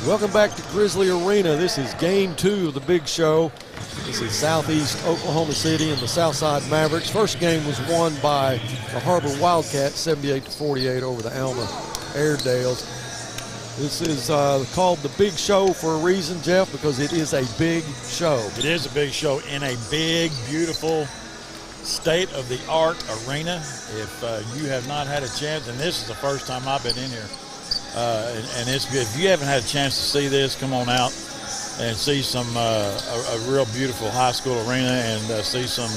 Welcome back to Grizzly Arena. This is game 2 of the big show. This is Southeast Oklahoma City and the Southside Mavericks. First game was won by the Harbor Wildcats, 78-48 over the Alma Airedales. This is called the big show for a reason, Jeff, because it is a big show. It is a big show in a big, beautiful, state-of-the-art arena. If you have not had a chance, and this is the first time I've been in here, and it's good. If you haven't had a chance to see this, come on out and see some a real beautiful high school arena and see some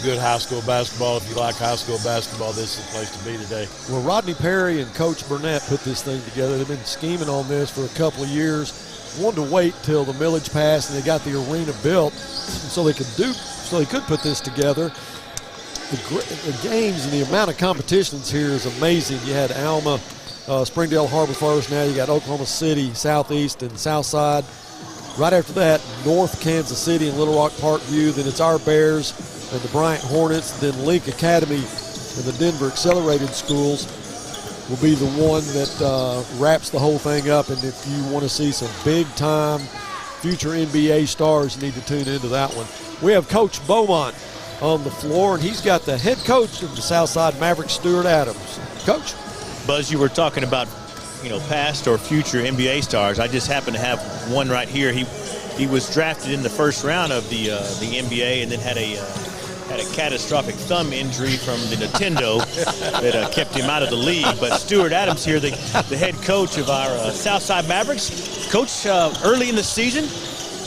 good high school basketball. If you like high school basketball, this is the place to be today. Well, Rodney Perry and Coach Burnett put this thing together. They've been scheming on this for a couple of years. Wanted to wait till the millage passed and they got the arena built so they could put this together. The games and the amount of competitions here is amazing. You had Alma, Springdale Harbor first. Now you got Oklahoma City, Southeast, and Southside. Right after that, North Kansas City and Little Rock Parkview. Then it's our Bears and the Bryant Hornets. Then Link Academy and the Denver Accelerated Schools will be the one that wraps the whole thing up. And if you want to see some big-time future NBA stars, you need to tune into that one. We have Coach Beaumont on the floor, and he's got the head coach of the Southside Mavericks, Stuart Adams. Coach? Buzz, you were talking about, past or future NBA stars. I just happen to have one right here. He was drafted in the first round of the NBA and then had a catastrophic thumb injury from the Nintendo that kept him out of the league. But Stuart Adams here, the head coach of our Southside Mavericks. Coach, early in the season,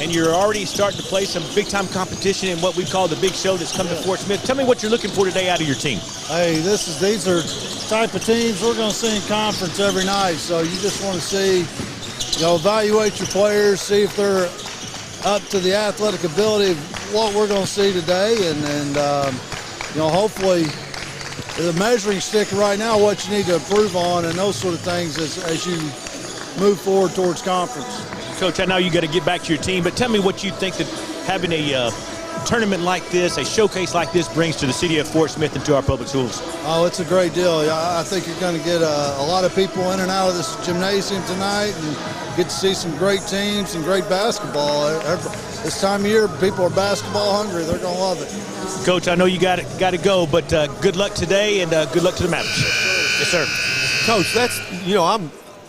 and you're already starting to play some big-time competition in what we call the big show that's come to Fort Smith. Tell me what you're looking for today out of your team. Hey, these are type of teams we're going to see in conference every night. So you just want to see, evaluate your players, see if they're up to the athletic ability of what we're going to see today, and hopefully the measuring stick right now, what you need to improve on, and those sort of things as you move forward towards conference. Coach, I know you got to get back to your team, but tell me what you think that having a tournament like this, a showcase like this, brings to the city of Fort Smith and to our public schools. Oh, it's a great deal. I think you're going to get a lot of people in and out of this gymnasium tonight and get to see some great teams and great basketball. This time of year, people are basketball hungry. They're going to love it. Coach, I know you got to go, but good luck today and good luck to the Mavericks. Yes, sir. Coach, that's,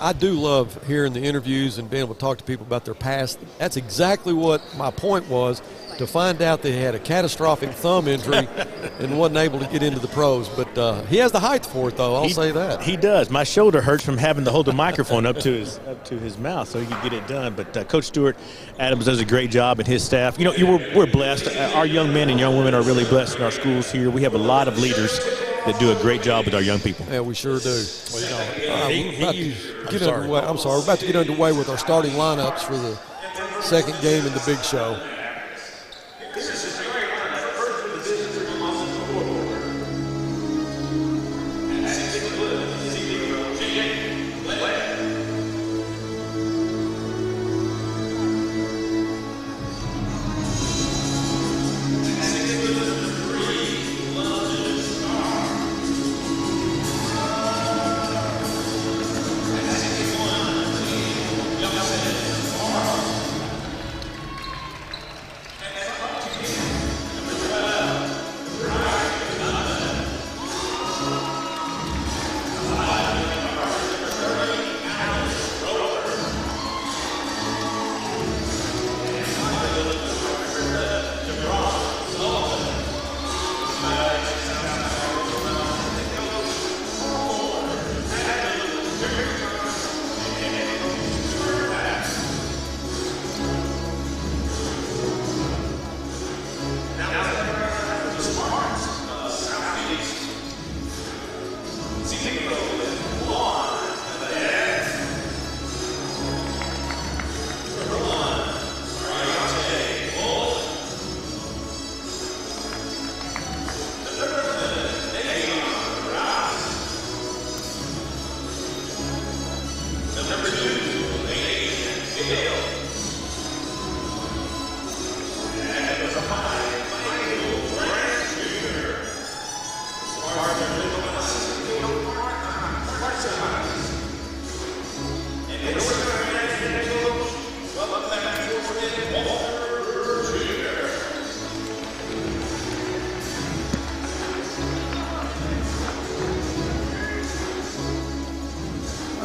I do love hearing the interviews and being able to talk to people about their past. That's exactly what my point was, to find out that he had a catastrophic thumb injury and wasn't able to get into the pros. But he has the height for it, though. I'll say that. He does. My shoulder hurts from having to hold the microphone up to his mouth so he can get it done. But Coach Stuart Adams does a great job, and his staff. We're blessed. Our young men and young women are really blessed in our schools here. We have a lot of leaders that do a great job with our young people. Yeah, we sure do. Well, I'm sorry. We're about to get underway with our starting lineups for the second game in the big show.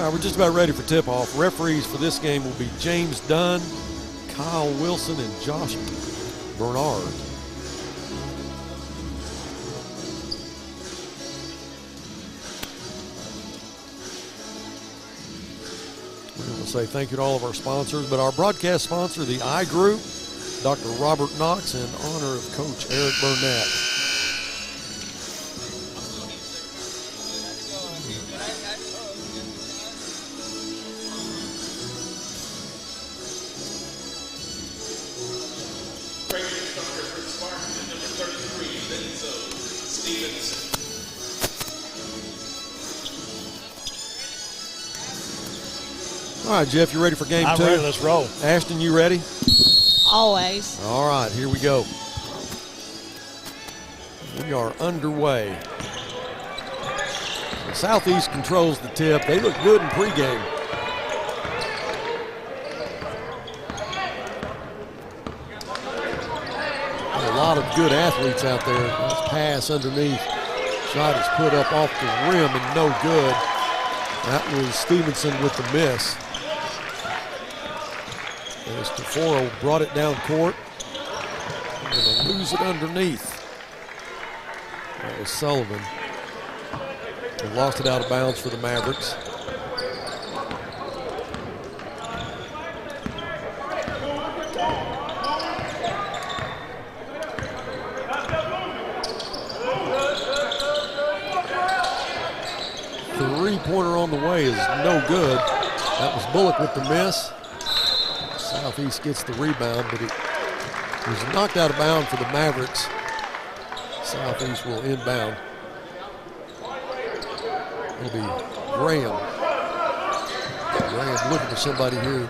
right, we're just about ready for tip-off. Referees for this game will be James Dunn, Kyle Wilson, and Josh Bernard. We're going to say thank you to all of our sponsors, but our broadcast sponsor, the I Group, Dr. Robert Knox, in honor of Coach Eric Burnett. All right, Jeff, you ready for game 2? I'm ready. Let's roll. Ashton, you ready? Always. All right, here we go. We are underway. Southeast controls the tip. They look good in pregame. A lot of good athletes out there. Nice pass underneath. Shot is put up off the rim and no good. That was Stevenson with the miss. As DeForo brought it down court. Going to lose it underneath. That was Sullivan. They lost it out of bounds for the Mavericks. Three-pointer on the way is no good. That was Bullock with the miss. Southeast gets the rebound, but it was knocked out of bounds for the Mavericks. Southeast will inbound. It'll be Graham. Graham looking for somebody here.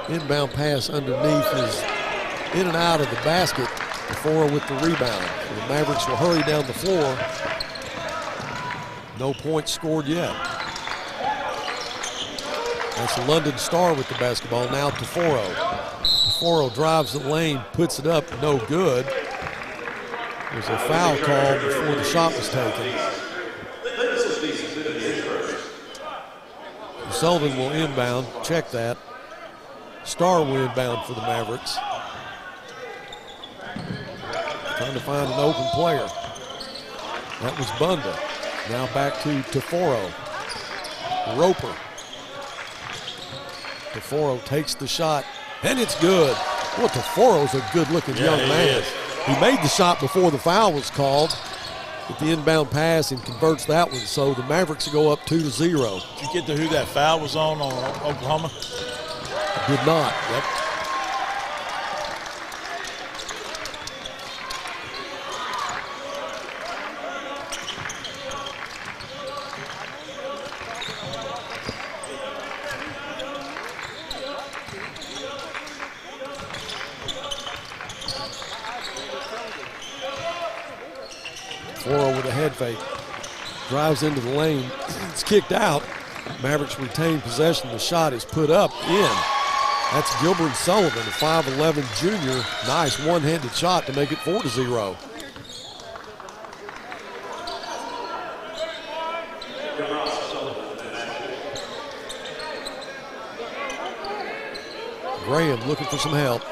Inbound pass underneath is in and out of the basket. DeForo with the rebound. So the Mavericks will hurry down the floor. No points scored yet. That's London Star with the basketball. Now DeForo. DeForo drives the lane, puts it up, no good. There's a foul call before the shot was taken. Sullivan will inbound. Check that. Star will inbound for the Mavericks. Trying to find an open player. That was Bunda. Now back to DeForo. Roper. DeForo takes the shot, and it's good. Well, DeForo's a good-looking young man. He made the shot before the foul was called. With the inbound pass and converts that one, so the Mavericks go up 2-0. Did you get to who that foul was on Oklahoma? Did not. Yep. DeForo with a head fake. Drives into the lane. It's kicked out. Mavericks retain possession. The shot is put up in. That's Gilbert Sullivan, a 5'11 junior. Nice one-handed shot to make it 4-0. Graham looking for some help.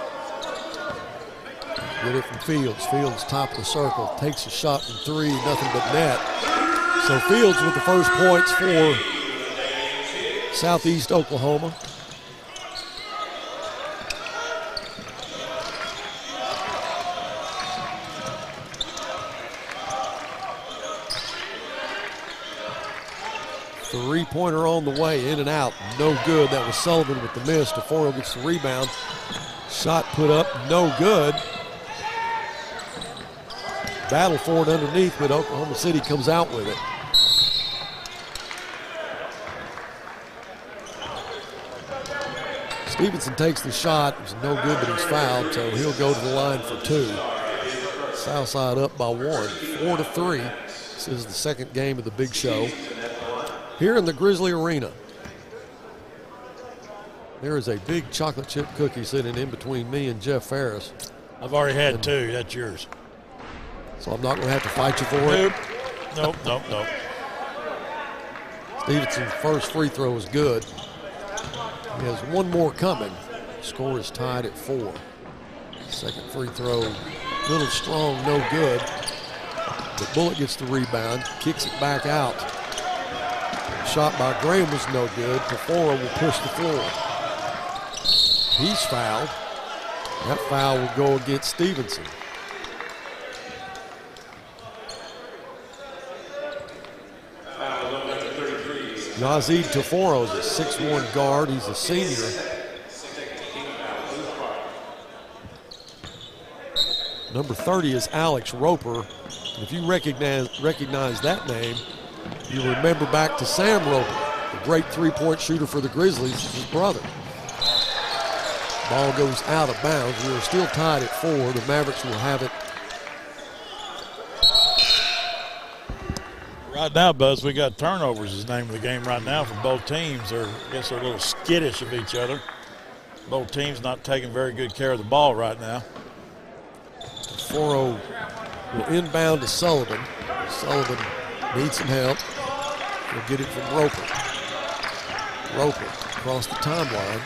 Get it from Fields. Fields top of the circle. Takes a shot from three. Nothing but net. So Fields with the first points for Southeast Oklahoma. Three-pointer on the way, in and out. No good. That was Sullivan with the miss. DeForo gets the rebound. Shot put up, no good. Battle for it underneath, but Oklahoma City comes out with it. Stevenson takes the shot. It's no good, but he's fouled, so he'll go to the line for two. Southside up by 1, 4-3. This is the second game of the big show. Here in the Grizzly Arena, there is a big chocolate chip cookie sitting in between me and Jeff Ferris. I've already had two. That's yours. So I'm not going to have to fight you for it? Nope. Stevenson's first free throw is good. He has one more coming. Score is tied at 4. Second free throw, little strong, no good. But Bullock gets the rebound, kicks it back out. Shot by Graham was no good. Taforo will push the floor. He's fouled. That foul will go against Stevenson. Yazid Taforo is a 6'1" guard. He's a senior. Number 30 is Alex Roper. If you recognize that name, you remember back to Sam Roper, the great three-point shooter for the Grizzlies, his brother. Ball goes out of bounds. We're still tied at 4. The Mavericks will have it. Right now, Buzz, we got turnovers is the name of the game right now for both teams. I guess they're a little skittish of each other. Both teams not taking very good care of the ball right now. Taforo will inbound to Sullivan. Sullivan needs some help. He'll get it from Roper. Roper across the timeline.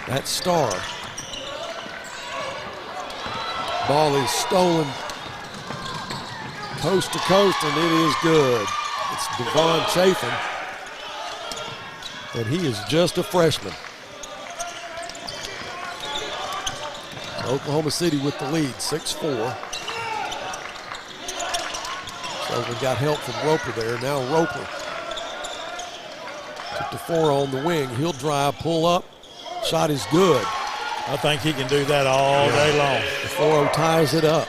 That's Starr. Ball is stolen coast to coast, and it is good. It's Devon Chafin, and he is just a freshman. Oklahoma City with the lead, 6-4. So we got help from Roper there. Now Roper took the 4 on the wing. He'll drive, pull up. Shot is good. I think he can do that all day long. The 4-0 ties it up.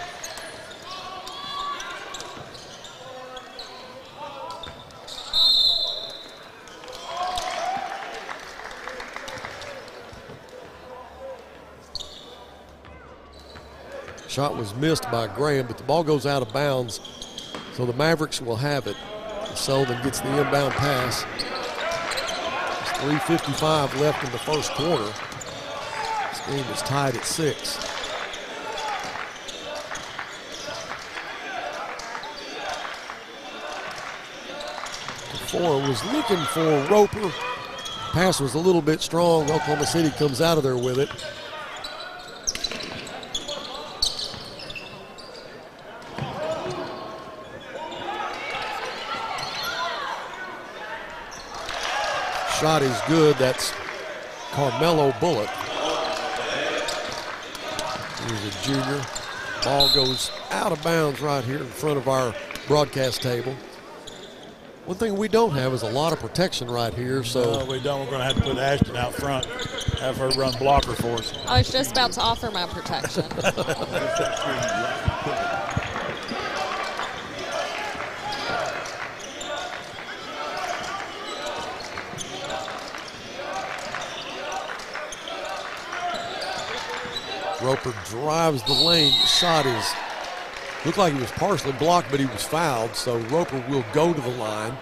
Shot was missed by Graham, but the ball goes out of bounds, so the Mavericks will have it. Sullivan gets the inbound pass. There's 3:55 left in the first quarter. This game is tied at 6. Taforo was looking for Roper. Pass was a little bit strong. Oklahoma City comes out of there with it. Shot is good. That's Carmelo Bullock. He's a junior. Ball goes out of bounds right here in front of our broadcast table. One thing we don't have is a lot of protection right here. So no, we don't. We're going to have to put Ashton out front, have her run blocker for us. I was just about to offer my protection. Roper drives the lane. The shot looked like he was partially blocked, but he was fouled. So Roper will go to the line.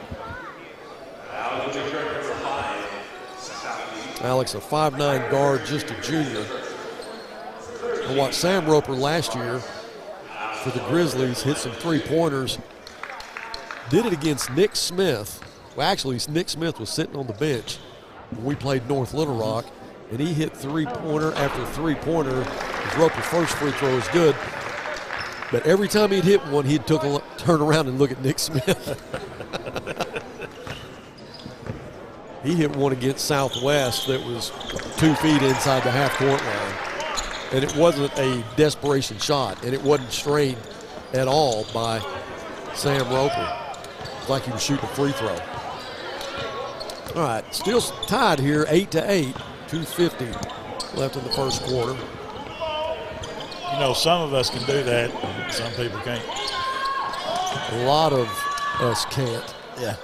Alex, a 5'9" guard, just a junior. I watched Sam Roper last year for the Grizzlies hit some three-pointers. Did it against Nick Smith. Well, actually, Nick Smith was sitting on the bench when we played North Little Rock, and he hit three-pointer after three-pointer. Roper's first free throw is good, but every time he'd hit one, he'd turn around and look at Nick Smith. He hit one against Southwest that was 2 feet inside the half-court line, and it wasn't a desperation shot, and it wasn't strained at all by Sam Roper. It's like he was shooting a free throw. All right, still tied here, 8-8, 2:50 left in the first quarter. You know, some of us can do that, some people can't. A lot of us can't. Yeah.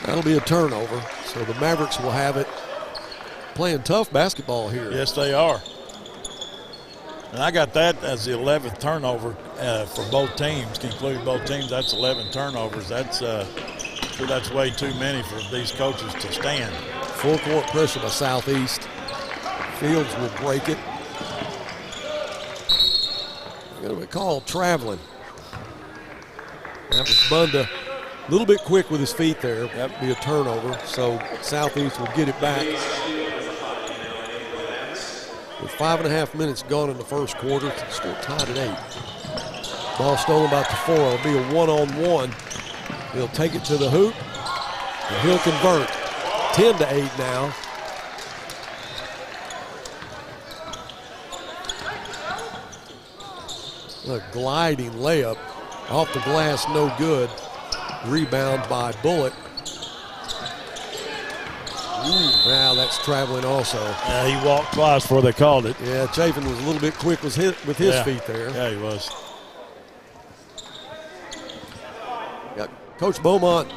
That'll be a turnover, so the Mavericks will have it. Playing tough basketball here. Yes, they are. And I got that as the 11th turnover for both teams, including both teams. That's 11 turnovers. That's way too many for these coaches to stand. Full court pressure by Southeast. Fields will break it. Going to be called traveling. That was Bunda. A little bit quick with his feet there. That would be a turnover. So Southeast will get it back. With 5.5 minutes gone in the first quarter, it's still tied at 8. Ball stolen by Taforo. It'll be a one-on-one. He'll take it to the hoop, and he'll convert. 10-8 now. A gliding layup off the glass, no good. Rebound by Bullock. Now that's traveling also. He walked twice before they called it. Yeah, Chafin was a little bit quick with his feet there. Yeah, he was. Got Coach Beaumont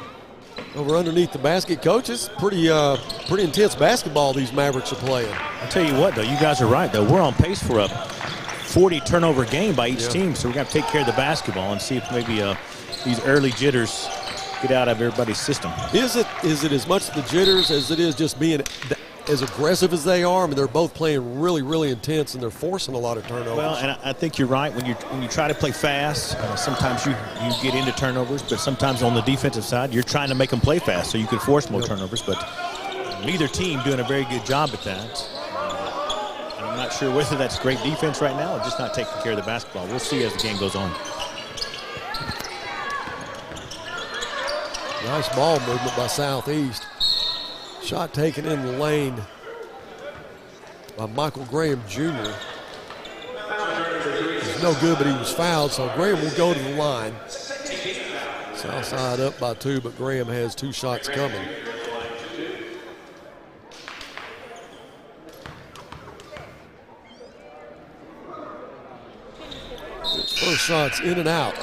over underneath the basket. Coach, it's pretty intense basketball these Mavericks are playing. I'll tell you what, though, you guys are right, though. We're on pace for a 40 turnover game by each team, so we're going to take care of the basketball and see if maybe these early jitters get out of everybody's system. Is it as much the jitters as it is just being as aggressive as they are? I mean, they're both playing really, really intense, and they're forcing a lot of turnovers. Well, and I think you're right. When you try to play fast, sometimes you get into turnovers, but sometimes on the defensive side, you're trying to make them play fast so you can force more turnovers. But neither team doing a very good job at that. And I'm not sure whether that's great defense right now or just not taking care of the basketball. We'll see as the game goes on. Nice ball movement by Southeast. Shot taken in the lane by Michael Graham Jr. It's no good, but he was fouled, so Graham will go to the line. Southside up by 2, but Graham has 2 shots coming. His first shot's in and out.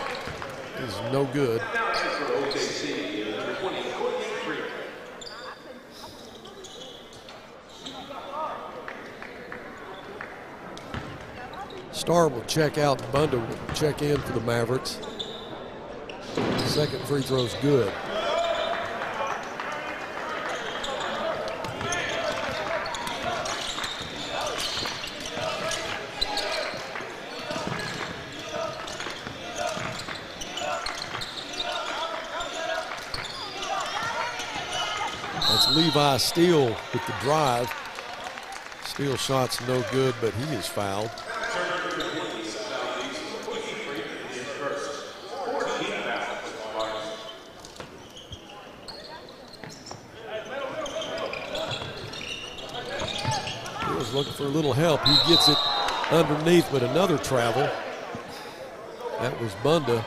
Is no good. Starr will check out. Bunda will check in for the Mavericks. Second free throw's good. That's Levi Steele with the drive. Steele shot's no good, but he is fouled. Looking for a little help. He gets it underneath, but another travel. That was Bunda.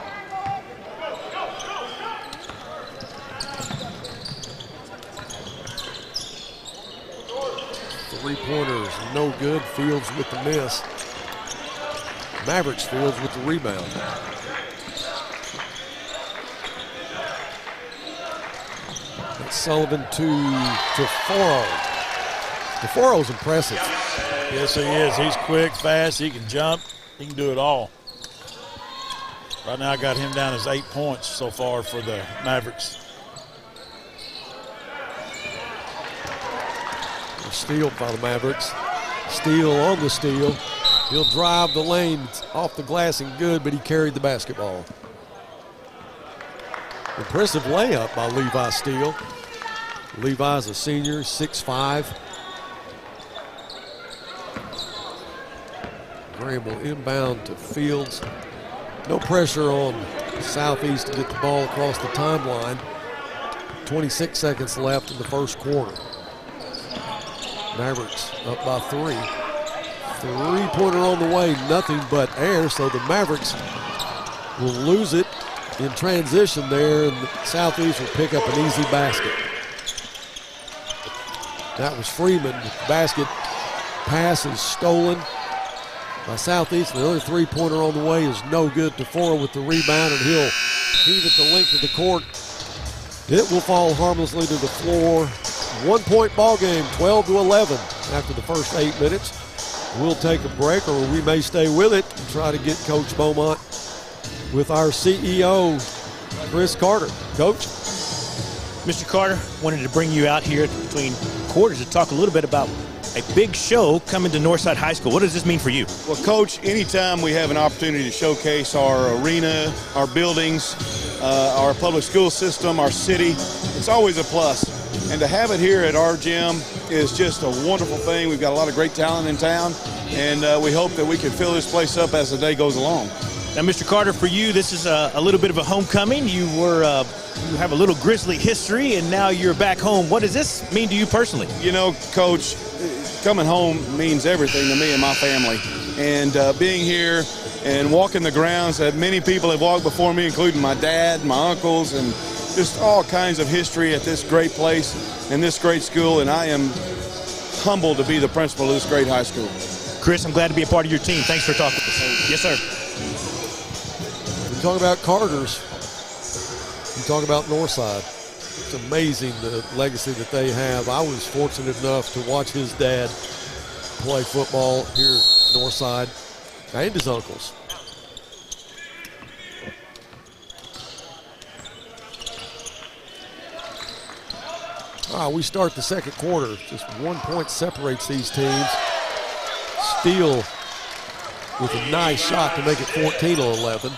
Three-pointers, no good. Fields with the miss. Mavericks Fields with the rebound. That's Sullivan to Taforo. Taforo's impressive. Yes, he is. He's quick, fast. He can jump. He can do it all. Right now, I got him down as 8 points so far for the Mavericks. Steal by the Mavericks. Steal on the steal. He'll drive the lane. It's off the glass and good, but he carried the basketball. Impressive layup by Levi Steele. Levi's a senior, 6'5". Graham will inbound to Fields. No pressure on Southeast to get the ball across the timeline. 26 seconds left in the first quarter. Mavericks up by 3. Three-pointer on the way, nothing but air, so the Mavericks will lose it in transition there, and Southeast will pick up an easy basket. That was Freeman. The basket pass is stolen by Southeast. The other three-pointer on the way is no good. Taforo with the rebound, and he'll heave it the length of the court. It will fall harmlessly to the floor. 1-point ball game, 12-11 after the first 8 minutes. We'll take a break, or we may stay with it and try to get Coach Beaumont with our CEO, Chris Carter. Coach? Mr. Carter, wanted to bring you out here between quarters to talk a little bit about a big show coming to Northside High School. What does this mean for you? Well, Coach, anytime we have an opportunity to showcase our arena, our buildings, our public school system, our city. It's always a plus. And to have it here at our gym is just a wonderful thing. We've got a lot of great talent in town, and we hope that we can fill this place up as the day goes along. Now, Mr. Carter, for you, this is a little bit of a homecoming. You have a little Grizzly history, and now you're back home. What does this mean to you personally? You know, Coach, coming home means everything to me and my family. And being here and walking the grounds that many people have walked before me, including my dad, my uncles, and just all kinds of history at this great place and this great school. And I am humbled to be the principal of this great high school. Chris, I'm glad to be a part of your team. Thanks for talking with us. Yes, sir. You talk about Carters, you talk about Northside. It's amazing the legacy that they have. I was fortunate enough to watch his dad play football here at Northside and his uncles. All right, we start the second quarter. Just 1 point separates these teams. Steele with a nice shot to make it 14-11.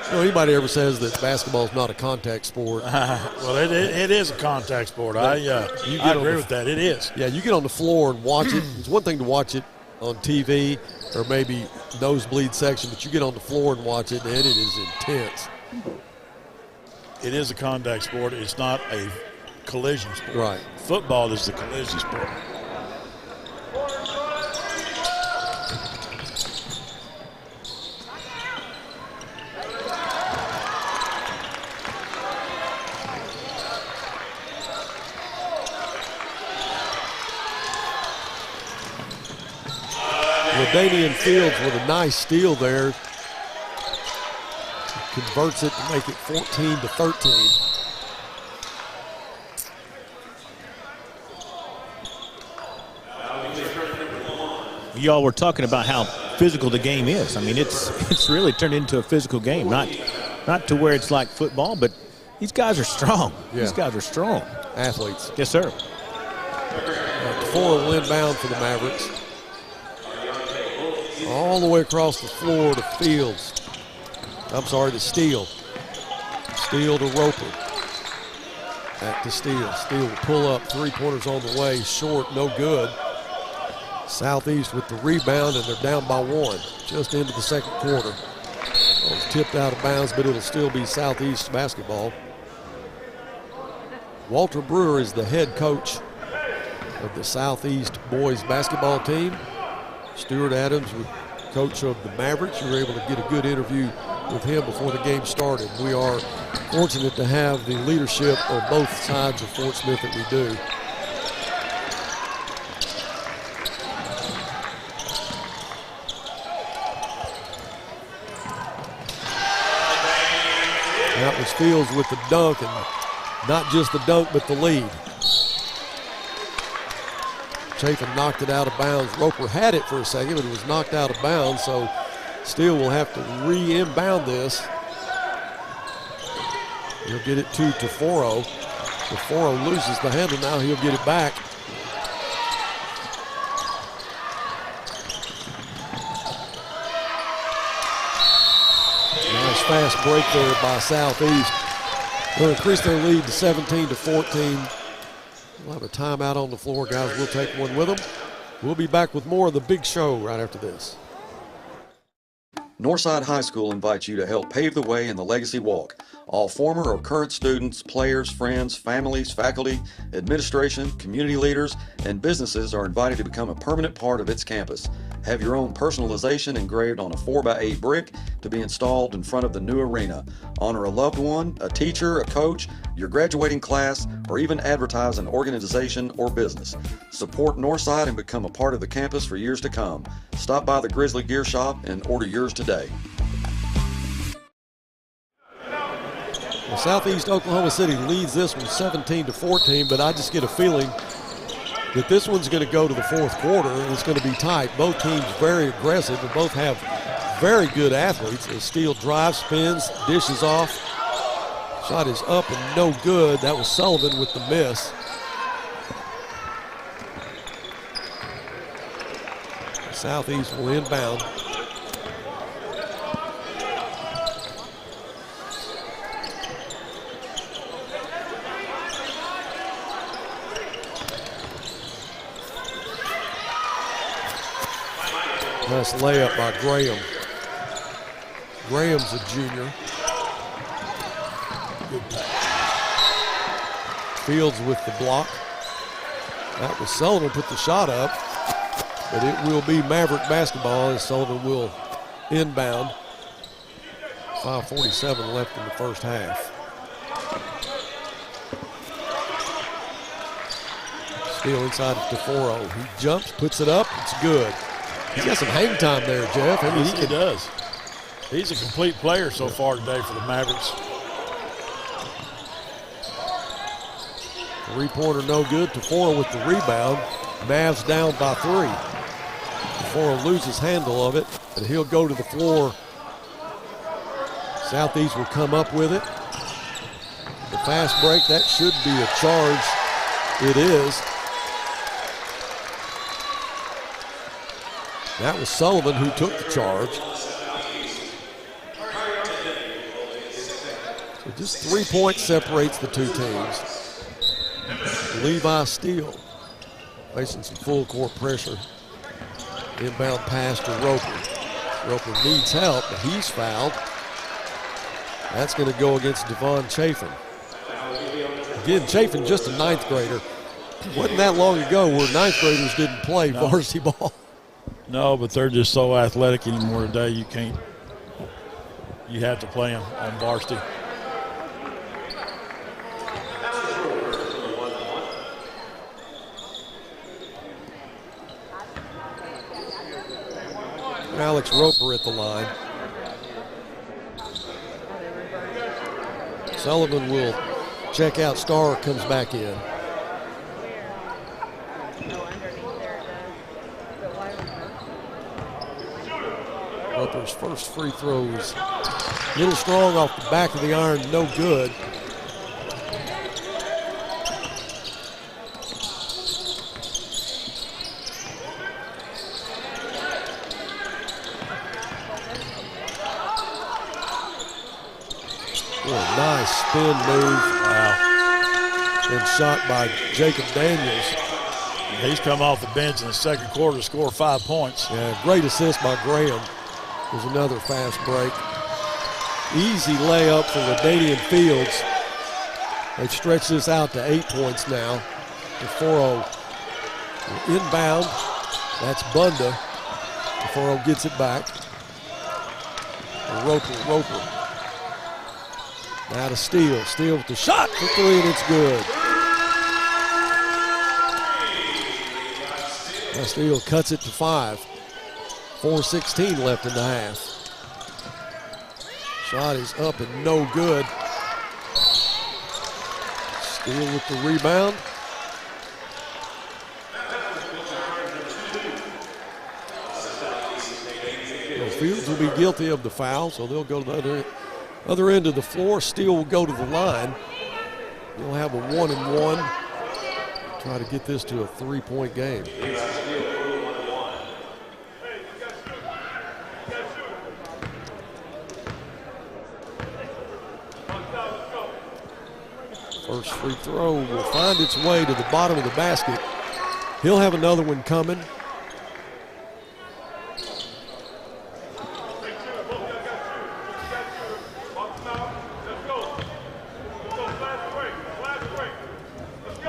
Anybody ever says that basketball is not a contact sport? Well, it is a contact sport. I agree with that. It is. Yeah, you get on the floor and watch it. It's one thing to watch it on TV or maybe nosebleed section, but you get on the floor and watch it, and it is intense. It is a contact sport. It's not a collision sport. Right. Football is the collision sport. Damian Fields with a nice steal there. Converts it to make it 14-13. Y'all were talking about how physical the game is. I mean, it's really turned into a physical game. Not to where it's like football, but these guys are strong. Yeah. These guys are strong. Athletes. Yes, sir. 4 inbound for the Mavericks. All the way across the floor to Fields. I'm sorry, to Steele. Steele to Roper. Back to Steele. Steele will pull up. 3-pointers on the way. Short, no good. Southeast with the rebound, and they're down by 1. Just into the second quarter. It was tipped out of bounds, but it'll still be Southeast basketball. Walter Brewer is the head coach of the Southeast boys basketball team. Stuart Adams, coach of the Mavericks. You were able to get a good interview with him before the game started. We are fortunate to have the leadership on both sides of Fort Smith that we do. That was Fields with the dunk, and not just the dunk, but the lead. Chafin knocked it out of bounds. Roper had it for a second, but it was knocked out of bounds, so Steele will have to re-inbound this. He'll get it to Taforo. Taforo loses the handle. Now he'll get it back. Nice fast break there by Southeast. They'll increase their lead to 17-14. We'll have a timeout on the floor, guys. We'll take one with them. We'll be back with more of the big show right after this. Northside High School invites you to help pave the way in the Legacy Walk. All former or current students, players, friends, families, faculty, administration, community leaders, and businesses are invited to become a permanent part of its campus. Have your own personalization engraved on a 4x8 brick to be installed in front of the new arena. Honor a loved one, a teacher, a coach, your graduating class, or even advertise an organization or business. Support Northside and become a part of the campus for years to come. Stop by the Grizzly Gear Shop and order yours today. Well, Southeast Oklahoma City leads this one 17-14, but I just get a feeling that this one's going to go to the fourth quarter and it's going to be tight. Both teams very aggressive and both have very good athletes. As Steele drives, spins, dishes off. Shot is up and no good. That was Sullivan with the miss. Southeast will inbound. Nice layup by Graham. Graham's a junior. Good pass. Fields with the block. That was Sullivan put the shot up, but it will be Maverick basketball as Sullivan will inbound. 5:47 left in the first half. Steal inside of DeForo. He jumps, puts it up, it's good. He's got some hang time there, Jeff. I mean, he does. He's a complete player so far today for the Mavericks. Three-pointer no good. DeForo with the rebound. Mavs down by 3. DeForo loses handle of it, and he'll go to the floor. Southeast will come up with it. The fast break, that should be a charge. It is. That was Sullivan who took the charge. So just 3 points separates the two teams. Levi Steele facing some full court pressure. Inbound pass to Roper. Roper needs help, but he's fouled. That's going to go against Devon Chafin. Again, Chafin just a 9th grader. Wasn't that long ago where 9th graders didn't play varsity ball. No, but they're just so athletic anymore today. You have to play them on varsity. Alex Roper at the line. Sullivan will check out. Starr comes back in. Roper's first free throws. A little strong off the back of the iron, no good. Nice spin move. Wow. And shot by Jacob Daniels. He's come off the bench in the second quarter to score 5 points. Yeah, great assist by Graham. There's another fast break. Easy layup for Ladanian Fields. They've stretched this out to 8 points now. DeForo inbound. That's Bunda. DeForo gets it back. Roper. Now to Steele. Steele with the shot for 3, and it's good. Now Steele cuts it to 5. 4:16 left in the half. Shot is up and no good. Steele with the rebound. Well, Fields will be guilty of the foul, so they'll go to the other end of the floor. Steele will go to the line. They'll have a 1-and-1. Try to get this to a 3-point game. First free throw will find its way to the bottom of the basket. He'll have another one coming.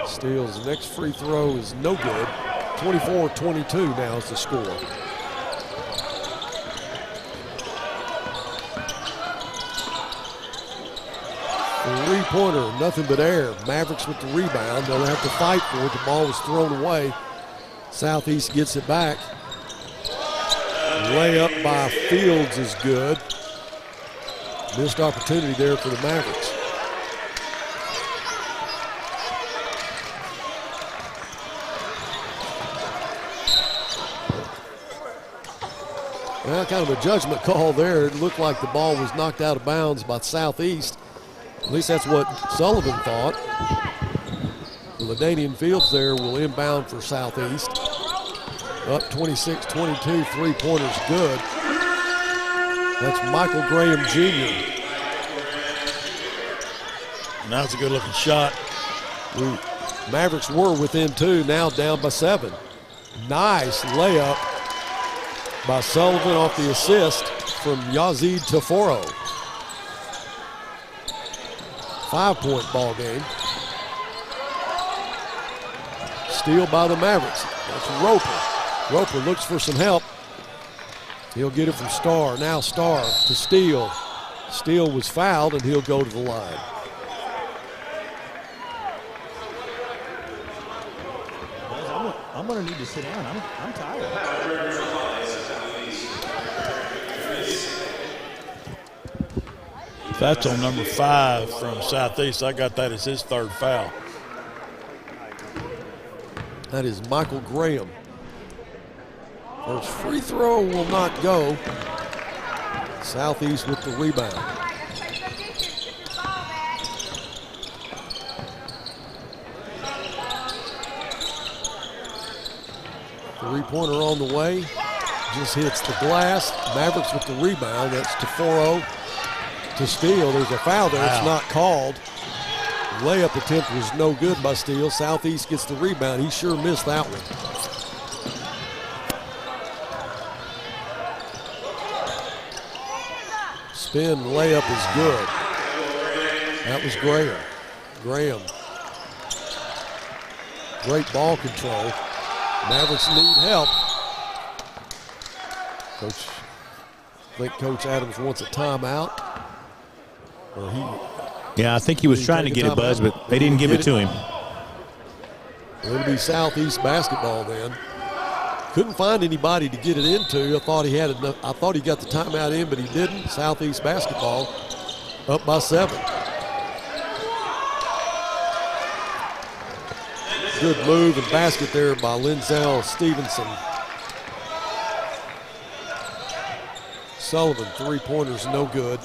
Steele's next free throw is no good. 24-22 now is the score. Three-pointer, nothing but air. Mavericks with the rebound. They'll have to fight for it. The ball was thrown away. Southeast gets it back. Layup by Fields is good. Missed opportunity there for the Mavericks. Well, kind of a judgment call there. It looked like the ball was knocked out of bounds by Southeast. At least that's what Sullivan thought. The Ladanian Fields there will inbound for Southeast. Up 26-22, three-pointers good. That's Michael Graham Jr. Now it's a good-looking shot. Mavericks were within 2, now down by 7. Nice layup by Sullivan off the assist from Yazid Taforo. 5-point ball game. Steal by the Mavericks. That's Roper. Roper looks for some help. He'll get it from Starr. Now Starr to Steele. Steele was fouled, and he'll go to the line. I'm going to need to sit down. I'm tired. That's on number 5 from Southeast. I got that as his 3rd foul. That is Michael Graham. First free throw will not go. Southeast with the rebound. Three-pointer on the way. Just hits the glass. Mavericks with the rebound. That's Taforo to Steele. There's a foul there. It's not called. Layup attempt was no good by Steele. Southeast gets the rebound. He sure missed that one. Spin layup is good. That was Graham. Graham. Great ball control. Mavericks need help. I think Coach Adams wants a timeout. Yeah, I think he was trying to get it, Buzz, but they didn't give it to him. It'll be Southeast basketball then. Couldn't find anybody to get it into. I thought he had enough. I thought he got the timeout in, but he didn't. Southeast basketball up by 7. Good move and basket there by Linzel Stevenson. Sullivan, three-pointers, no good.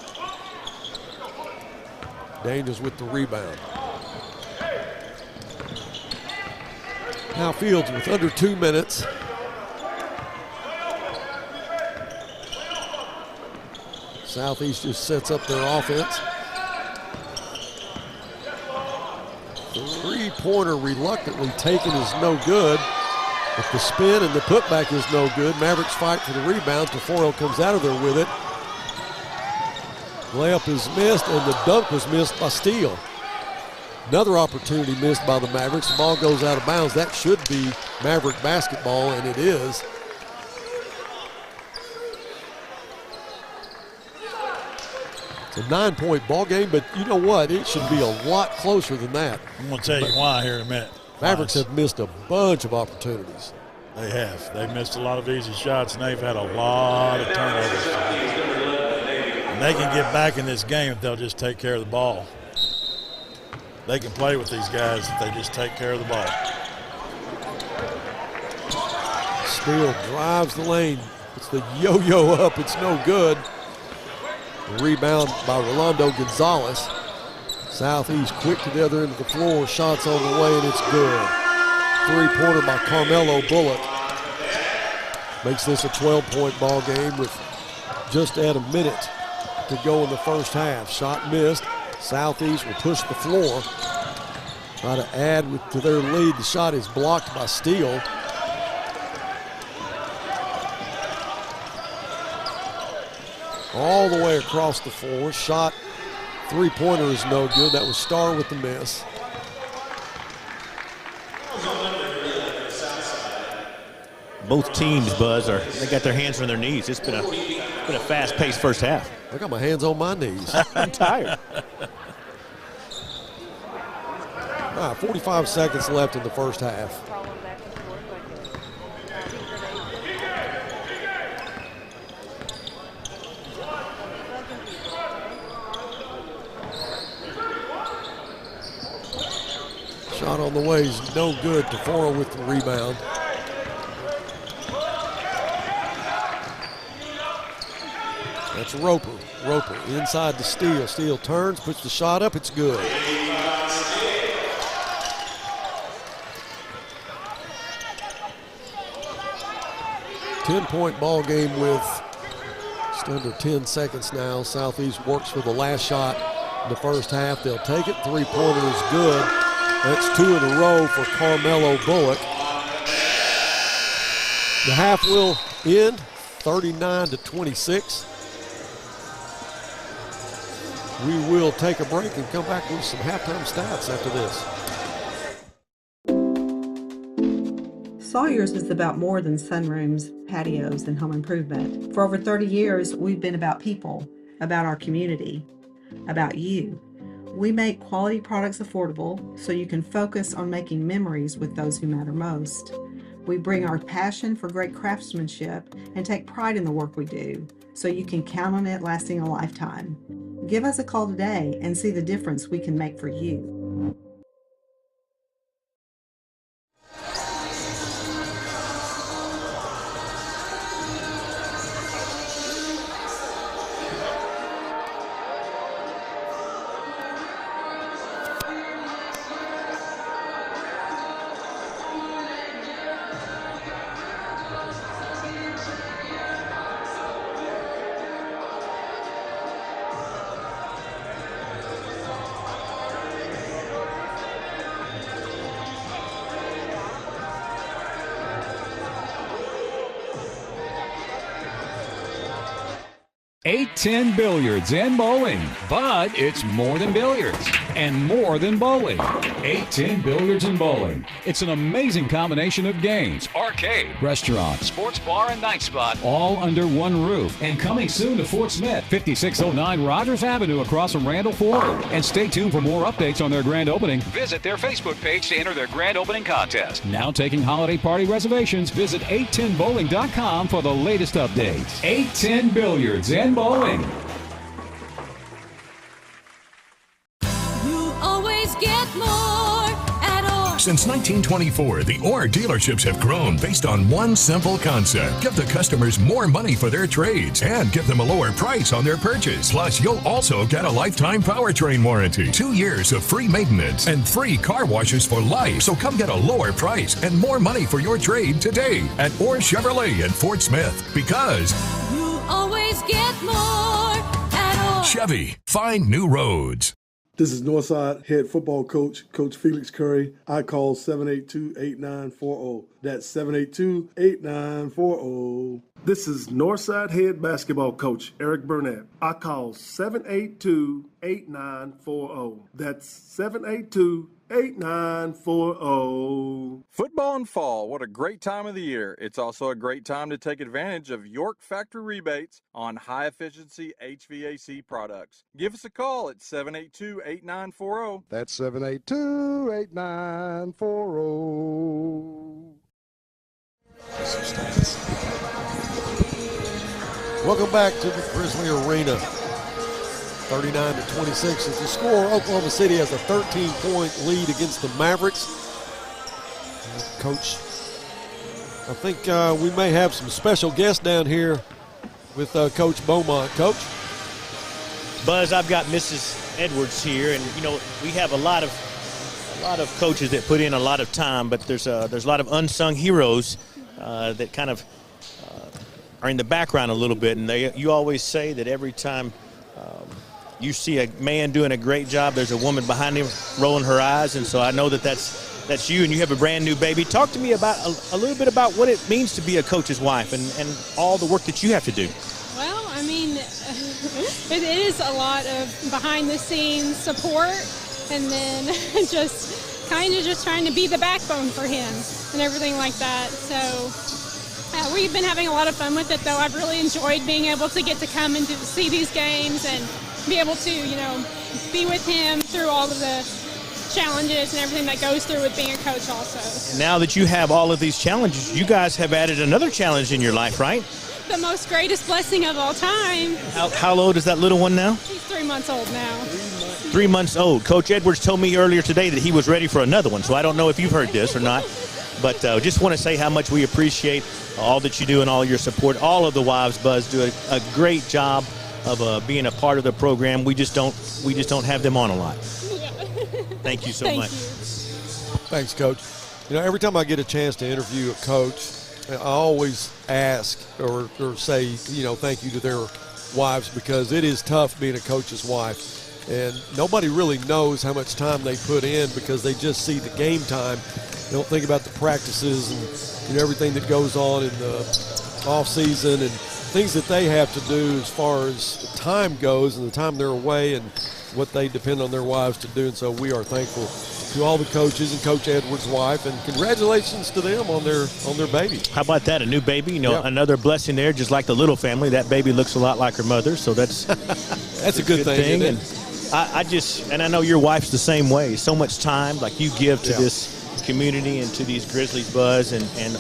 Daniels with the rebound. Now Fields with under 2 minutes. Southeast just sets up their offense. Three-pointer reluctantly taken is no good. But the spin and the putback is no good. Mavericks fight for the rebound. Taforo comes out of there with it. Layup is missed, and the dunk was missed by Steele. Another opportunity missed by the Mavericks. The ball goes out of bounds. That should be Maverick basketball, and it is. It's a 9-point ball game, but you know what? It should be a lot closer than that. I'm going to tell you why here in a minute. Mavericks have missed a bunch of opportunities. They have. They've missed a lot of easy shots, and they've had a lot of turnovers. And they can get back in this game if they'll just take care of the ball. They can play with these guys if they just take care of the ball. Steele drives the lane. It's the yo-yo up. It's no good. Rebound by Rolando Gonzalez. Southeast quick to the other end of the floor. Shots on the way, and it's good. Three-pointer by Carmelo Bullock. Makes this a 12-point ball game with just at a minute to go in the first half. Shot missed. Southeast will push the floor. Try to add to their lead. The shot is blocked by Steele. All the way across the floor. Shot, three-pointer is no good. That was Starr with the miss. Both teams, Buzz, they got their hands on their knees. It's been a fast-paced first half. I got my hands on my knees. I'm tired. All right, 45 seconds left in the first half. Shot on the way is no good. Taforo with the rebound. That's Roper. Roper inside to Steele. Steele turns, puts the shot up. It's good. 10-point ball game with just under 10 seconds now. Southeast works for the last shot in the first half. They'll take it. Three-pointer is good. That's 2 in a row for Carmelo Bullock. The half will end 39-26. We will take a break and come back with some halftime stats after this. Sawyer's is about more than sunrooms, patios, and home improvement. For over 30 years, we've been about people, about our community, about you. We make quality products affordable so you can focus on making memories with those who matter most. We bring our passion for great craftsmanship and take pride in the work we do so you can count on it lasting a lifetime. Give us a call today and see the difference we can make for you. .810 Billiards and Bowling, but it's more than billiards and more than bowling. .810 Billiards and Bowling. It's an amazing combination of games, arcade, restaurant, sports bar, and night spot, all under one roof. And coming soon to Fort Smith, 5609 Rogers Avenue across from Randall Ford. And stay tuned for more updates on their grand opening. Visit their Facebook page to enter their grand opening contest. Now taking holiday party reservations, visit 810bowling.com for the latest updates. .810 Billiards and Bowling. You always get more at Orr. Since 1924, the Orr dealerships have grown based on one simple concept. Give the customers more money for their trades and give them a lower price on their purchase. Plus, you'll also get a lifetime powertrain warranty, 2 years of free maintenance, and 3 car washes for life. So come get a lower price and more money for your trade today at Orr Chevrolet in Fort Smith. Because You always get more at Orr. Chevy, find new roads. This is Northside head football coach, Coach Felix Curry. I call 782-8940. That's 782-8940. This is Northside head basketball coach, Eric Burnett. I call 782-8940. That's 782-8940. Football and fall, what a great time of the year. It's also a great time to take advantage of York factory rebates on high-efficiency HVAC products. Give us a call at 782-8940. That's 782-8940. Welcome back to the Grizzly Arena. 39-26 is the score. Oklahoma City has a 13-point lead against the Mavericks. Coach, I think we may have some special guests down here with Coach Beaumont. Coach? Buzz, I've got Mrs. Edwards here, and you know we have a lot of coaches that put in a lot of time, but there's a lot of unsung heroes that kind of are in the background a little bit, and you always say that every time you see a man doing a great job, there's a woman behind him rolling her eyes, and so I know that's you, and you have a brand new baby. Talk to me about a little bit about what it means to be a coach's wife and all the work that you have to do. Well, I mean, it is a lot of behind-the-scenes support, and then just trying to be the backbone for him and everything like that. So we've been having a lot of fun with it, though. I've really enjoyed being able to get to come and to see these games and be able to, be with him through all of the challenges and everything that goes through with being a coach also. And now that you have all of these challenges, you guys have added another challenge in your life, right? The most greatest blessing of all time. How old is that little one now? She's 3 months old now. 3 months old. Coach Edwards told me earlier today that he was ready for another one, so I don't know if you've heard this or not. But just want to say how much we appreciate all that you do and all your support. All of the wives, Buzz, do a great job of being a part of the program. We just don't have them on a lot. Thank you so much. Thanks, Coach. Every time I get a chance to interview a coach, I always ask or say, thank you to their wives, because it is tough being a coach's wife. And nobody really knows how much time they put in because they just see the game time. They don't think about the practices and everything that goes on in the off season and things that they have to do as far as the time goes and the time they're away and what they depend on their wives to do. And so we are thankful to all the coaches and Coach Edwards' wife, and congratulations to them on their baby. How about that? A new baby, another blessing there, just like the Little family. That baby looks a lot like her mother, so that's that's a good thing. And I know your wife's the same way. So much time like you give to this community and to these Grizzlies, Buzz, and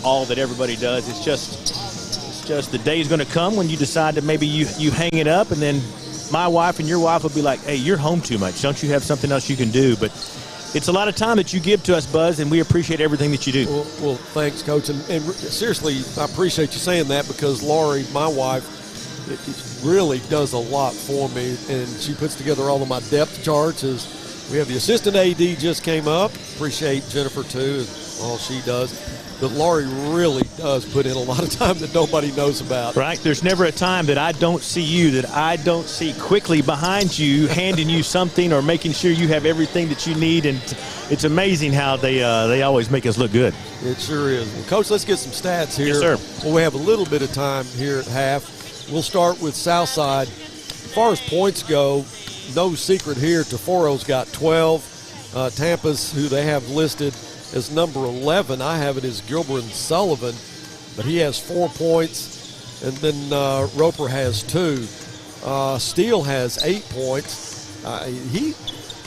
all that everybody does. It's just the day is going to come when you decide that maybe you hang it up, and then my wife and your wife will be like, hey, you're home too much. Don't you have something else you can do? But it's a lot of time that you give to us, Buzz, and we appreciate everything that you do. Well, thanks, Coach. And seriously, I appreciate you saying that, because Laurie, my wife, it really does a lot for me, and she puts together all of my depth charts. We have the assistant AD just came up. Appreciate Jennifer, too, and all she does. But Laurie really does put in a lot of time that nobody knows about. Right. There's never a time that I don't see you, that I don't see quickly behind you, handing you something or making sure you have everything that you need. And it's amazing how they always make us look good. It sure is. Well, Coach, let's get some stats here. Yes, sir. Well, we have a little bit of time here at half. We'll start with Southside. As far as points go, no secret here. Teforo's got 12. Tampa's, who they have listed as number 11, I have it as Gilbert Sullivan, but he has 4 points, and then Roper has 2. Steele has 8 points.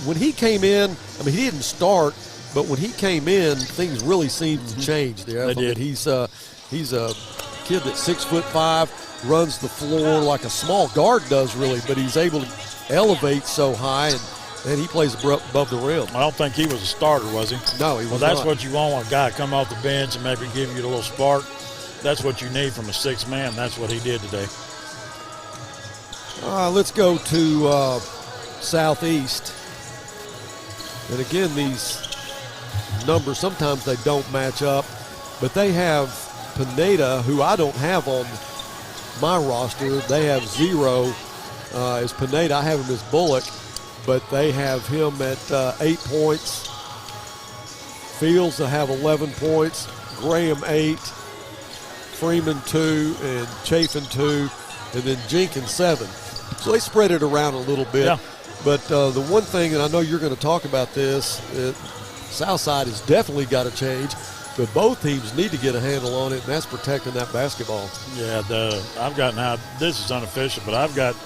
When he came in, he didn't start, but when he came in, things really seemed to change there. They did. He's a kid that's 6'5", runs the floor like a small guard does, really, but he's able to elevate so high, and he plays above the rim. I don't think he was a starter, was he? No, he was not. Well, that's not. what you want, a guy come off the bench and maybe give you a little spark. That's what you need from a sixth man. That's what he did today. Let's go to Southeast. And again, these numbers, sometimes they don't match up, but they have Pineda, who I don't have on my roster. They have 0 as Pineda. I have him as Bullock, but they have him at 8 points. Fields will have 11 points. Graham 8. Freeman 2, and Chafin 2, and then Jenkins 7. So they spread it around a little bit. Yeah. But the one thing, and I know you're going to talk about this, Southside has definitely got to change, but both teams need to get a handle on it, and that's protecting that basketball. Yeah, I've got now, this is unofficial, but I've got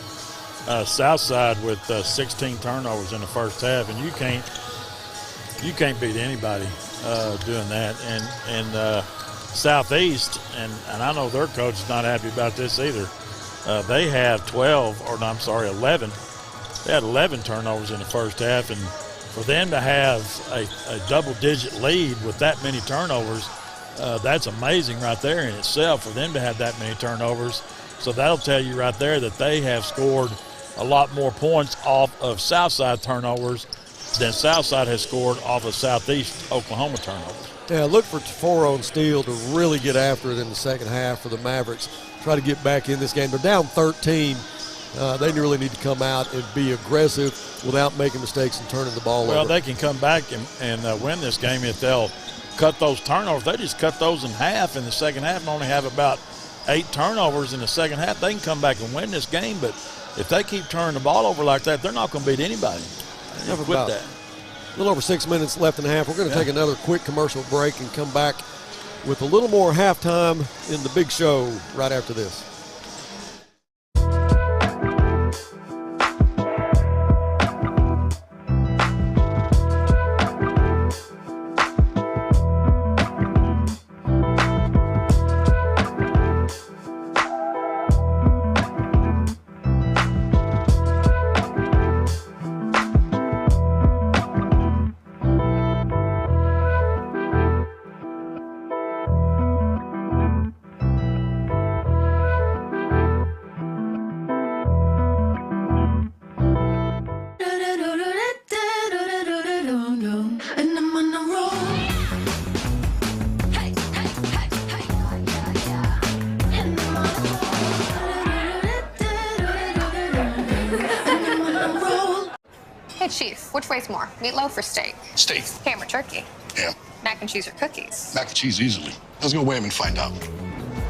Southside with 16 turnovers in the first half, and you can't beat anybody doing that. And Southeast, and I know their coach is not happy about this either. They have 11. They had 11 turnovers in the first half, and for them to have a double-digit lead with that many turnovers, that's amazing right there in itself for them to have that many turnovers. So that'll tell you right there that they have scored a lot more points off of Southside turnovers than Southside has scored off of Southeast Oklahoma turnovers. Yeah, look for Teforo and Steele to really get after it in the second half for the Mavericks. Try to get back in this game. They're down 13. They really need to come out and be aggressive without making mistakes and turning the ball over. Well, they can come back and win this game if they'll cut those turnovers. They just cut those in half in the second half and only have about 8 turnovers in the second half. They can come back and win this game, but if they keep turning the ball over like that, they're not going to beat anybody. Quit that. A little over 6 minutes left in the half. We're going to take another quick commercial break and come back with a little more halftime in the big show right after this. Hey, Chief, which weighs more, meatloaf or steak? Steak. Ham or turkey? Ham. Mac and cheese or cookies? Mac and cheese easily. Let's go weigh 'em and find out.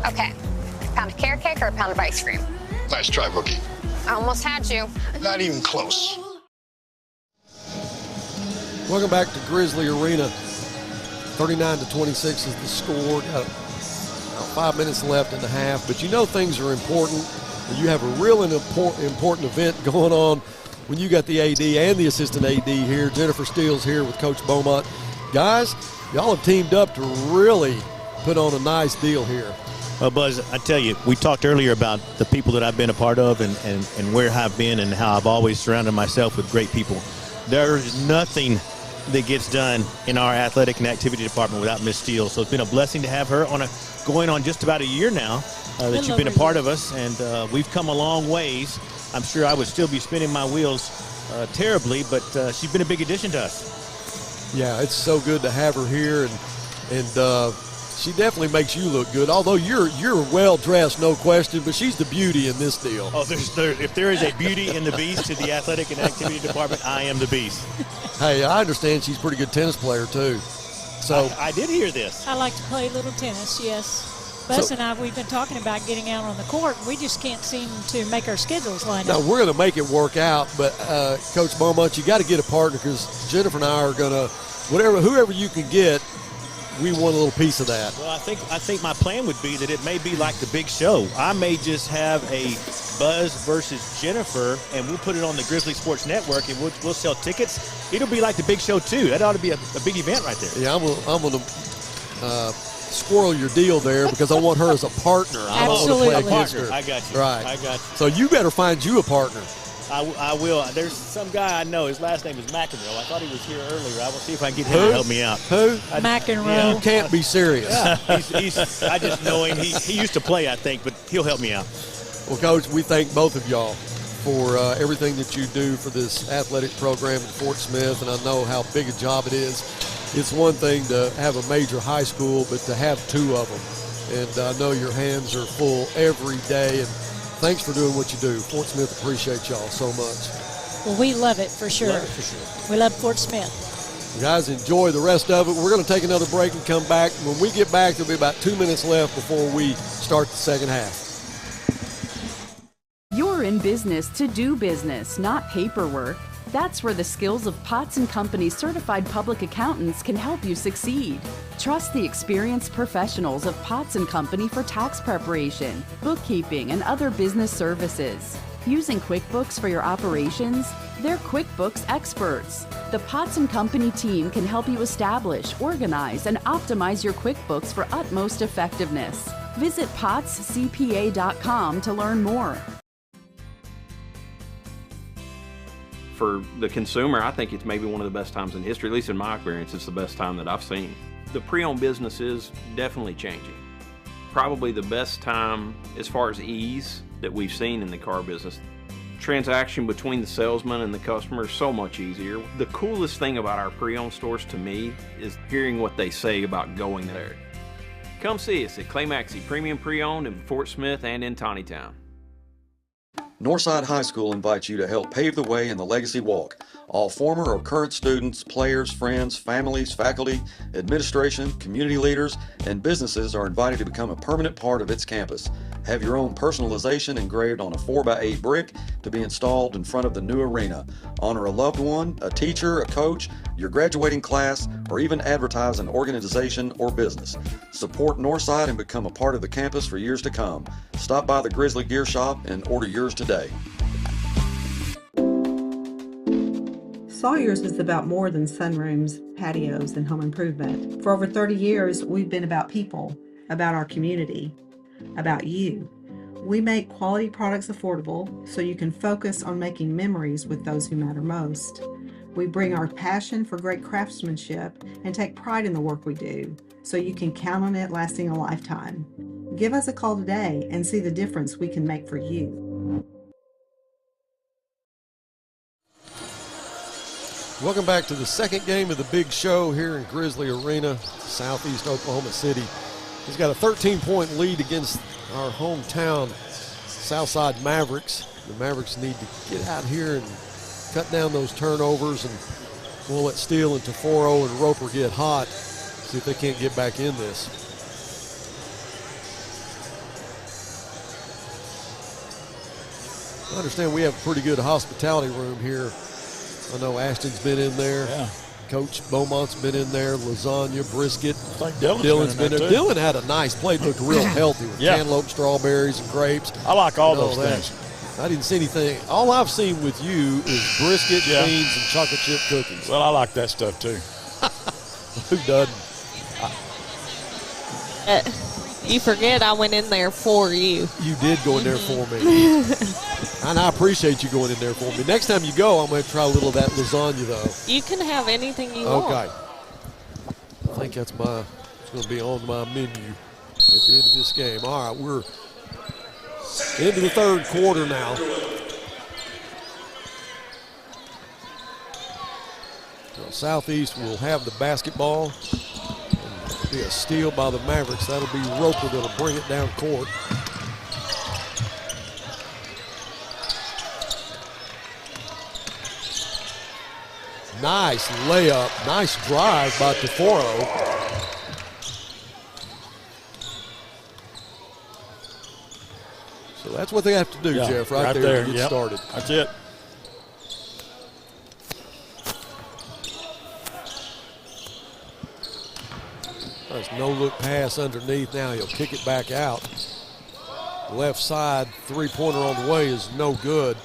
Okay. A pound of carrot cake or a pound of ice cream? Nice try, rookie. I almost had you. Not even close. Welcome back to Grizzly Arena. 39-26 is the score. Got about 5 minutes left in the half, but you know things are important. You have a real important event going on when you got the AD and the assistant AD here. Jennifer Steele's here with Coach Beaumont. Guys, y'all have teamed up to really put on a nice deal here. Well, Buzz, I tell you, we talked earlier about the people that I've been a part of and where I've been and how I've always surrounded myself with great people. There's nothing that gets done in our athletic and activity department without Miss Steele. So it's been a blessing to have her going on just about a year now that you've been a part of us, and we've come a long ways. I'm sure I would still be spinning my wheels terribly, but she's been a big addition to us. Yeah, it's so good to have her here, and she definitely makes you look good. Although you're well dressed, no question, but she's the beauty in this deal. Oh, if there is a beauty in the beast to the athletic and activity department, I am the beast. Hey, I understand she's a pretty good tennis player too. So I did hear this. I like to play a little tennis, yes. Buzz and I, we've been talking about getting out on the court, and we just can't seem to make our schedules line up. No, we're going to make it work out, but Coach Beaumont, you got to get a partner because Jennifer and I are going to, whoever you can get, we want a little piece of that. Well, I think my plan would be that it may be like the big show. I may just have a Buzz versus Jennifer, and we'll put it on the Grizzly Sports Network, and we'll sell tickets. It'll be like the big show too. That ought to be a big event right there. Yeah, I'm going to squirrel your deal there because I want her as a partner. I don't want to play against her. I got you. Right. I got you. So you better find you a partner. I will. There's some guy I know. His last name is McEnroe. I thought he was here earlier. I will see if I can get him to help me out. Who? McEnroe. Yeah. You can't be serious. Yeah, I just know him. He used to play, I think, but he'll help me out. Well, Coach, we thank both of y'all for everything that you do for this athletic program in Fort Smith, and I know how big a job it is. It's one thing to have a major high school, but to have two of them. And I know your hands are full every day, and thanks for doing what you do. Fort Smith appreciates y'all so much. Well, we love it for sure. Love it for sure. We love Fort Smith. You guys, enjoy the rest of it. We're going to take another break and come back. When we get back, there'll be about 2 minutes left before we start the second half. You're in business to do business, not paperwork. That's where the skills of Potts & Company certified public accountants can help you succeed. Trust the experienced professionals of Potts & Company for tax preparation, bookkeeping, and other business services. Using QuickBooks for your operations? They're QuickBooks experts. The Potts & Company team can help you establish, organize, and optimize your QuickBooks for utmost effectiveness. Visit pottscpa.com to learn more. For the consumer, I think it's maybe one of the best times in history, at least in my experience, it's the best time that I've seen. The pre-owned business is definitely changing. Probably the best time as far as ease that we've seen in the car business. Transaction between the salesman and the customer is so much easier. The coolest thing about our pre-owned stores to me is hearing what they say about going there. Come see us at Clay Maxey Premium Pre-Owned in Fort Smith and in Tawnytown. Northside High School invites you to help pave the way in the Legacy Walk. All former or current students, players, friends, families, faculty, administration, community leaders, and businesses are invited to become a permanent part of its campus. Have your own personalization engraved on a 4x8 brick to be installed in front of the new arena. Honor a loved one, a teacher, a coach, your graduating class, or even advertise an organization or business. Support Northside and become a part of the campus for years to come. Stop by the Grizzly Gear Shop and order yours today. Sawyers is about more than sunrooms, patios, and home improvement. For over 30 years, we've been about people, about our community, about you. We make quality products affordable so you can focus on making memories with those who matter most. We bring our passion for great craftsmanship and take pride in the work we do so you can count on it lasting a lifetime. Give us a call today and see the difference we can make for you. Welcome back to the second game of the big show here in Grizzly Arena, southeast Oklahoma City. He's got a 13-point lead against our hometown Southside Mavericks. The Mavericks need to get out here and cut down those turnovers, and we'll let Steele and Taforo and Roper get hot, see if they can't get back in this. I understand we have a pretty good hospitality room here. I know Ashton's been in there. Yeah. Coach Beaumont's been in there. Lasagna, brisket. I think Dylan's been there. too. Dylan had a nice plate. Looked real healthy with cantaloupe, strawberries, and grapes. I like all and those that. things. I didn't see anything. All I've seen with you is brisket, beans, and chocolate chip cookies. Well, I like that stuff too. Who doesn't? You forget I went in there for you. You did go in there for me. And I appreciate you going in there for me. Next time you go, I'm going to try a little of that lasagna, though. You can have anything you want. Okay. I think it's going to be on my menu at the end of this game. All right, we're into the third quarter now. Well, Southeast will have the basketball. It'll be a steal by the Mavericks. That'll be Roper that'll bring it down court. Nice layup, nice drive by Taforo. So that's what they have to do, Jeff, right there to get started. That's it. Nice no-look pass underneath. Now he'll kick it back out. Left side, three-pointer on the way is no good.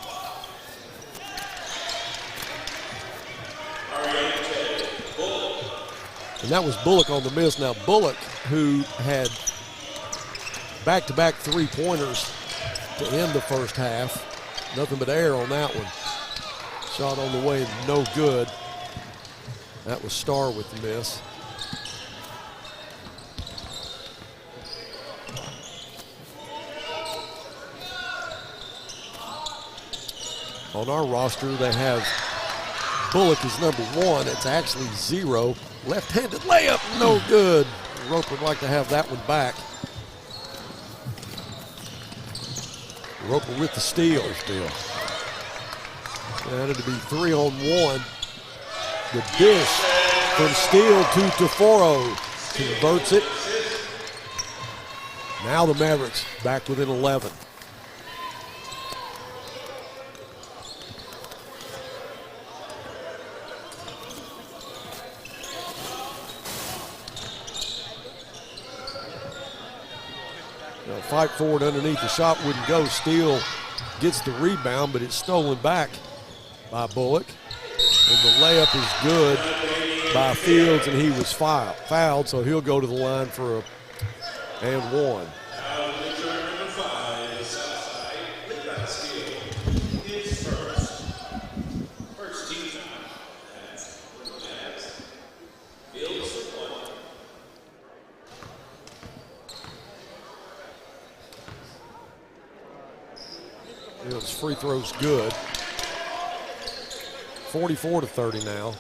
And that was Bullock on the miss. Now Bullock, who had back-to-back three-pointers to end the first half. Nothing but air on that one. Shot on the way, no good. That was Starr with the miss. On our roster, they have Bullock is number 1. It's actually 0. Left-handed layup, no good. Roper would like to have that one back. Roper with the steal. And it'll be 3-on-1. The dish from Steele to Taforo. Converts it. Now the Mavericks back within 11. Fight for it underneath. The shot wouldn't go. Steele gets the rebound, but it's stolen back by Bullock. And the layup is good by Fields, and he was fouled, so he'll go to the line for a and one. His free throw's good. 44-30 now.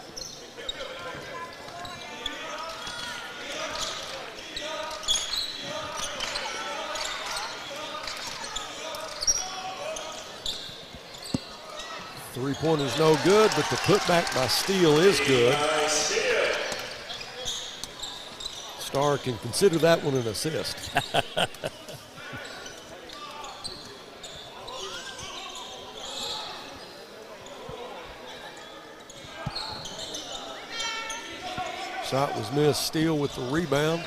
Three-pointer's no good, but the putback by Steele is good. Starr can consider that one an assist. Shot was missed. Steele with the rebound.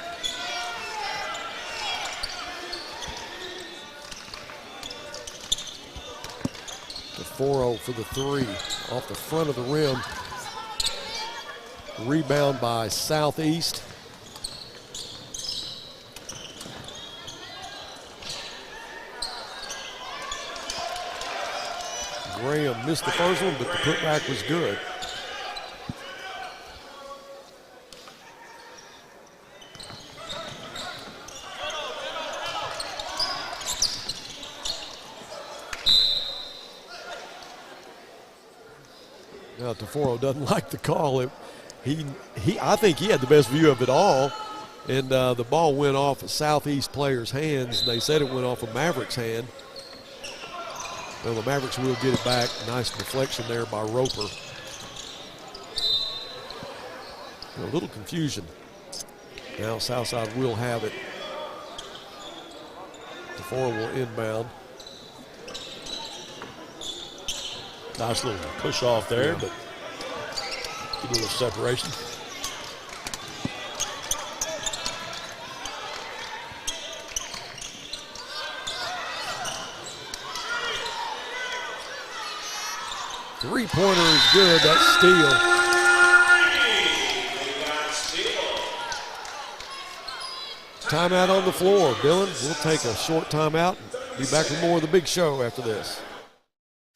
The 4-0 for the three off the front of the rim. Rebound by Southeast. Graham missed the first one, but the putback was good. Now, Taforo doesn't like the call. I think he had the best view of it all, and the ball went off a Southeast player's hands, and they said it went off a Mavericks hand. Well, the Mavericks will get it back. Nice deflection there by Roper. A little confusion. Now Southside will have it. DeFore will inbound. Nice little push off there, but get a little separation. Three-pointer is good. That's steal. Timeout on the floor. Dylan, we'll take a short timeout and be back with more of the big show after this.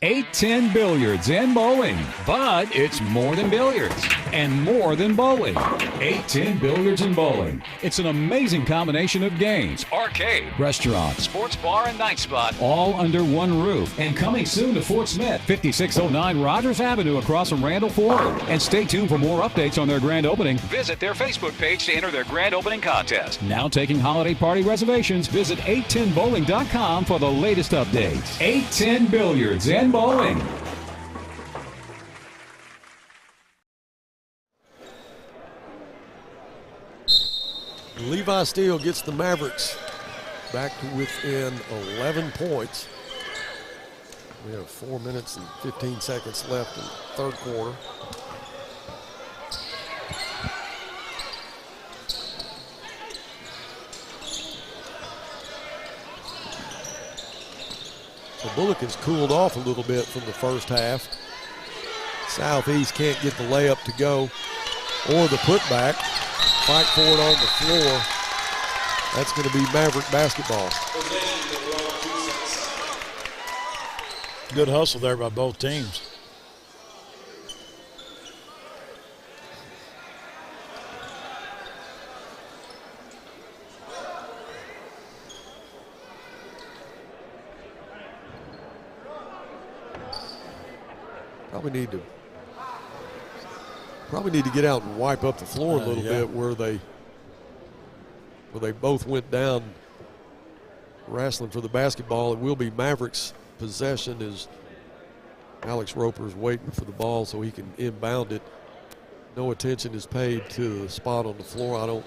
810 Billiards and Bowling, but it's more than billiards and more than bowling. 810 Billiards and Bowling. It's an amazing combination of games, arcade, restaurant, sports bar, and night spot, all under one roof. And coming soon to Fort Smith, 5609 Rogers Avenue across from Randall Ford. And stay tuned for more updates on their grand opening. Visit their Facebook page to enter their grand opening contest. Now taking holiday party reservations, visit 810bowling.com for the latest updates. 810 Billiards and Bowling. Levi Steele gets the Mavericks back to within 11 points. We have 4 minutes and 15 seconds left in the third quarter. So Bullock has cooled off a little bit from the first half. Southeast can't get the layup to go or the putback. Fight for it on the floor. That's going to be Maverick basketball. Good hustle there by both teams. Probably need to get out and wipe up the floor a little bit where they both went down wrestling for the basketball. It will be Mavericks' possession as Alex Roper's waiting for the ball so he can inbound it. No attention is paid to the spot on the floor.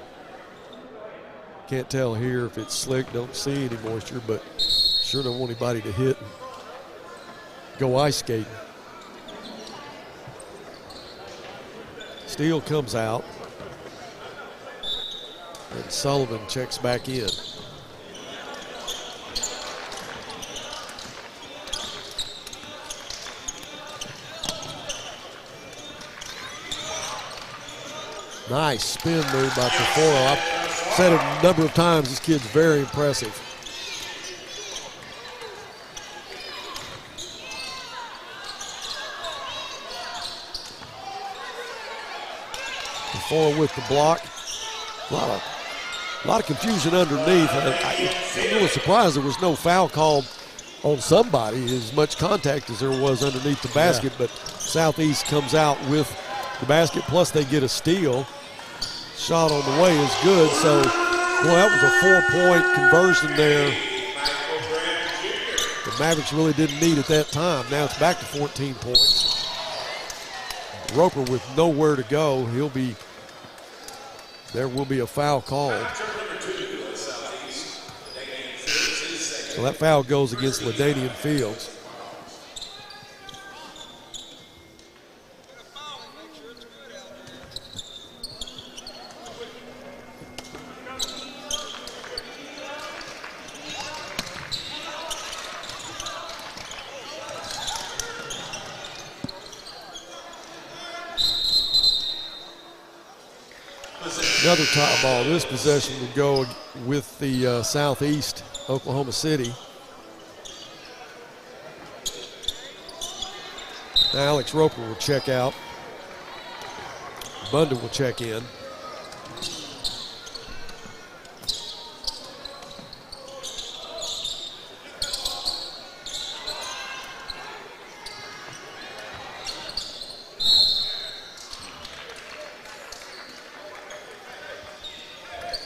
Can't tell here if it's slick, don't see any moisture, but sure don't want anybody to hit and go ice skating. Steele comes out, and Sullivan checks back in. Nice spin move by Taforo. I've said it a number of times, this kid's very impressive. Taforo with the block. A lot of confusion underneath. I'm a little surprised there was no foul called on somebody, as much contact as there was underneath the basket, but Southeast comes out with the basket, plus they get a steal. Shot on the way is good, so, boy, that was a 4-point conversion there. The Mavericks really didn't need at that time. Now it's back to 14 points. Roper with nowhere to go. There will be a foul called. So that foul goes against LaDainian Fields. Another top ball. This possession would go with the Southeast, Oklahoma City. Now Alex Roper will check out. Bunda will check in.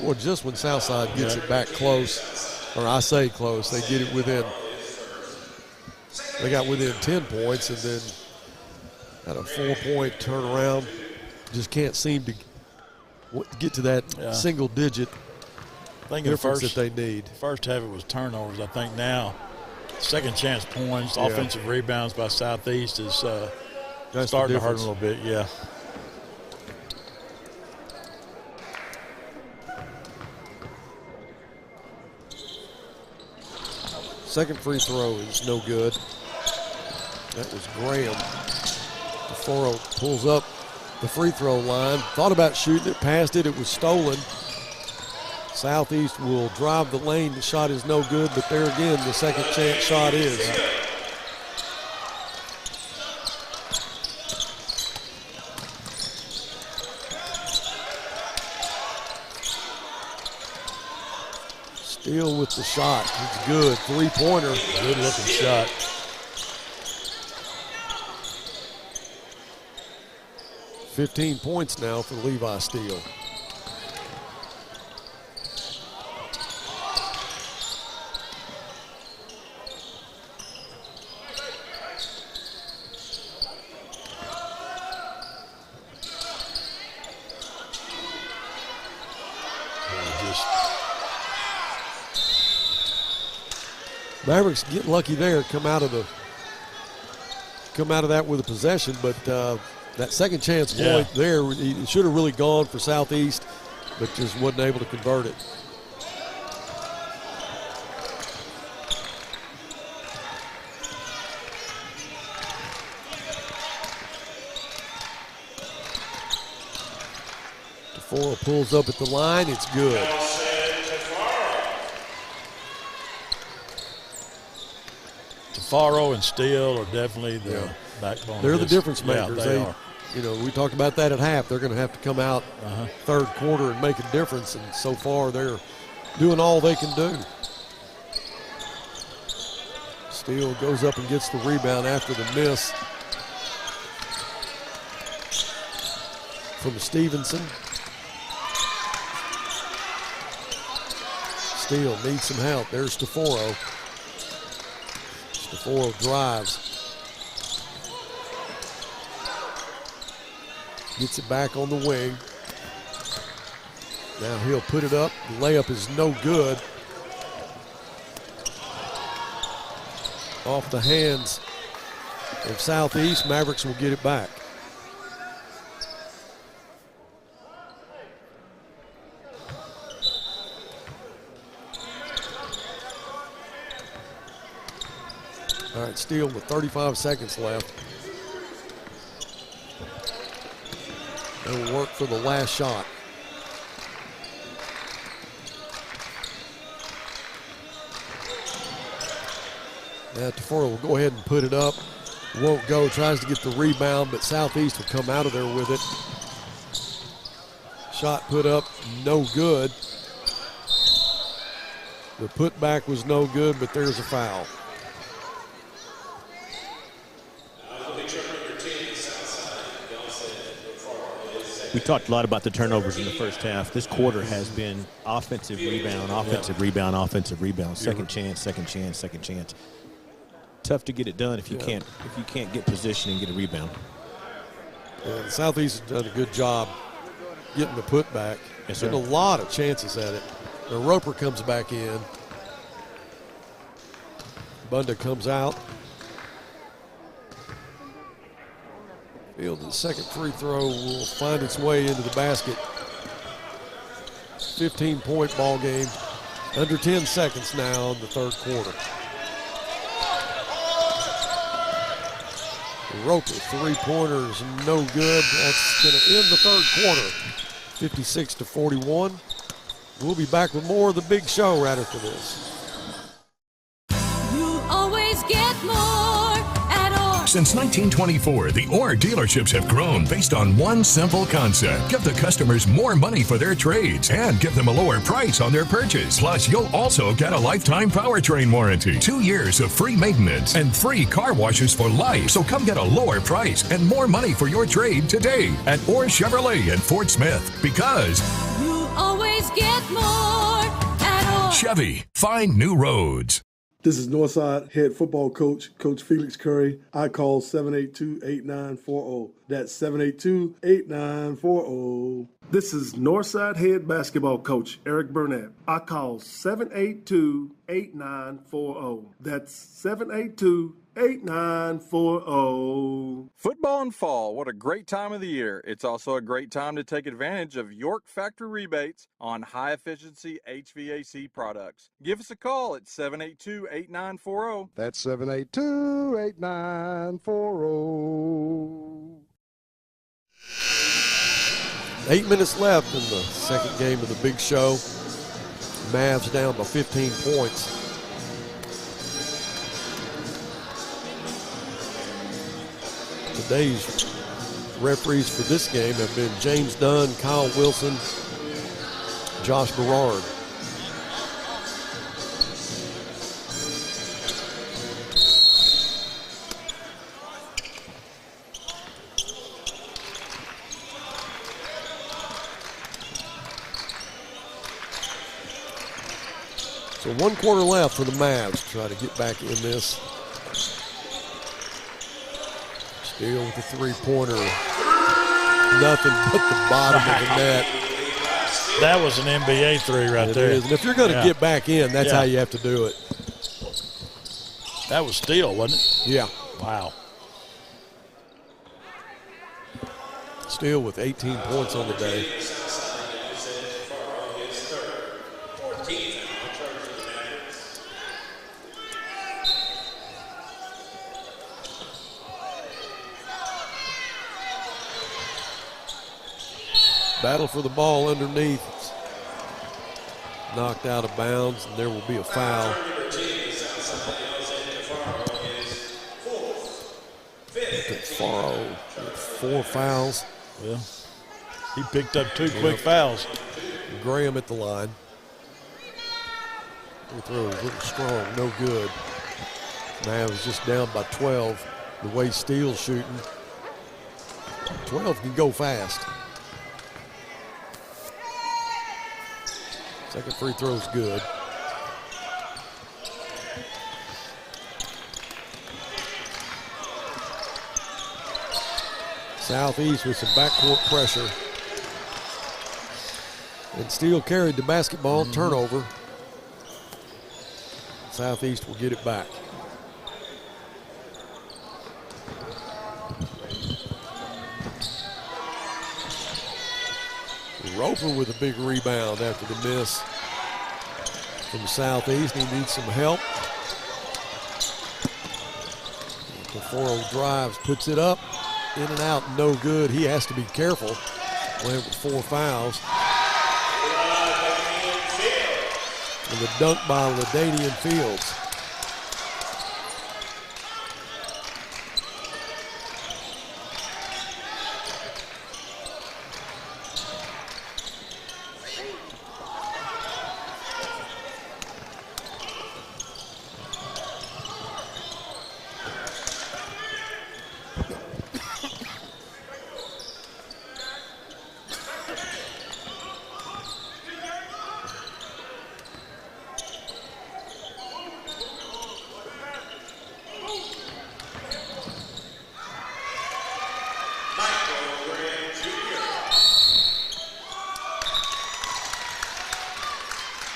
Well, just when Southside gets it back close, or I say close, they get it within They got within 10 points and then had a 4-point turnaround. Just can't seem to get to that single-digit difference that they need. First half it was turnovers. I think now second chance points, offensive rebounds by Southeast is starting to hurt a little bit. Yeah. Second free throw is no good. That was Graham. DeForo pulls up the free throw line. Thought about shooting it, passed it, it was stolen. Southeast will drive the lane. The shot is no good, but there again, the second chance shot is. Steele with the shot. It's good. Three-pointer. Good looking shot. $15 points now for Levi Steele. Mavericks get lucky there, come out of that with a possession, but that second chance point there, it should have really gone for Southeast, but just wasn't able to convert it. DeForo pulls up at the line, it's good. Faro and Steele are definitely the backbone. They're the difference makers. Yeah, they are. You know, we talked about that at half. They're going to have to come out third quarter and make a difference, and so far they're doing all they can do. Steele goes up and gets the rebound after the miss from Stevenson. Steele needs some help. There's DeForo. DeForo drives. Gets it back on the wing. Now he'll put it up. The layup is no good. Off the hands of Southeast. Mavericks will get it back. All right, Steele with 35 seconds left. It'll work for the last shot. Now DeForo will go ahead and put it up. Won't go, tries to get the rebound, but Southeast will come out of there with it. Shot put up, no good. The putback was no good, but there's a foul. We talked a lot about the turnovers in the first half. This quarter has been offensive rebound, offensive rebound, offensive rebound. Second chance, second chance, second chance. Tough to get it done if you can't get position and get a rebound. Yeah, Southeast has done a good job getting the putback. Yes, sir. Getting a lot of chances at it. Now Roper comes back in. Bunda comes out. Field's second free throw will find its way into the basket. 15-point ball game. Under 10 seconds now in the third quarter. Roper, three-pointers, no good. That's going to end the third quarter. 56-41. We'll be back with more of the big show right after this. You always get more at Orr. Since 1924, the Orr dealerships have grown based on one simple concept. Give the customers more money for their trades and give them a lower price on their purchase. Plus, you'll also get a lifetime powertrain warranty, 2 years of free maintenance, and free car washes for life. So come get a lower price and more money for your trade today at Orr Chevrolet in Fort Smith. Because You always get more at Orr. Chevy, find new roads. This is Northside head football coach, Coach Felix Curry. I call 782-8940. That's 782-8940. This is Northside head basketball coach Eric Burnett. I call 782-8940. That's 782-8940. Football in fall, what a great time of the year. It's also a great time to take advantage of York factory rebates on high-efficiency HVAC products. Give us a call at 782-8940. That's 782-8940. 8 minutes left in the second game of the big show. Mavs down by 15 points. Today's referees for this game have been James Dunn, Kyle Wilson, Josh Berard. So 1 quarter left for the Mavs. Try to get back in this. Steele with the three-pointer. Nothing but the bottom of the net. That was an NBA three right there. It is. And if you're going to get back in, that's how you have to do it. That was Steele, wasn't it? Yeah. Wow. Steele with 18 points on the day. Battle for the ball underneath. It's knocked out of bounds, and there will be a foul. Faro with 4 fouls. Well, he picked up 2 quick fouls. Graham at the line. Free throw was a little strong, no good. Now it's just down by 12. The way Steele's shooting. 12 can go fast. Second free throw is good. Southeast with some backcourt pressure. And Steele carried the basketball, turnover. Southeast will get it back. Roper with a big rebound after the miss from Southeast. He needs some help. Foro drives, puts it up, in and out, no good. He has to be careful playing with 4 fouls. And the dunk by LaDainian Fields.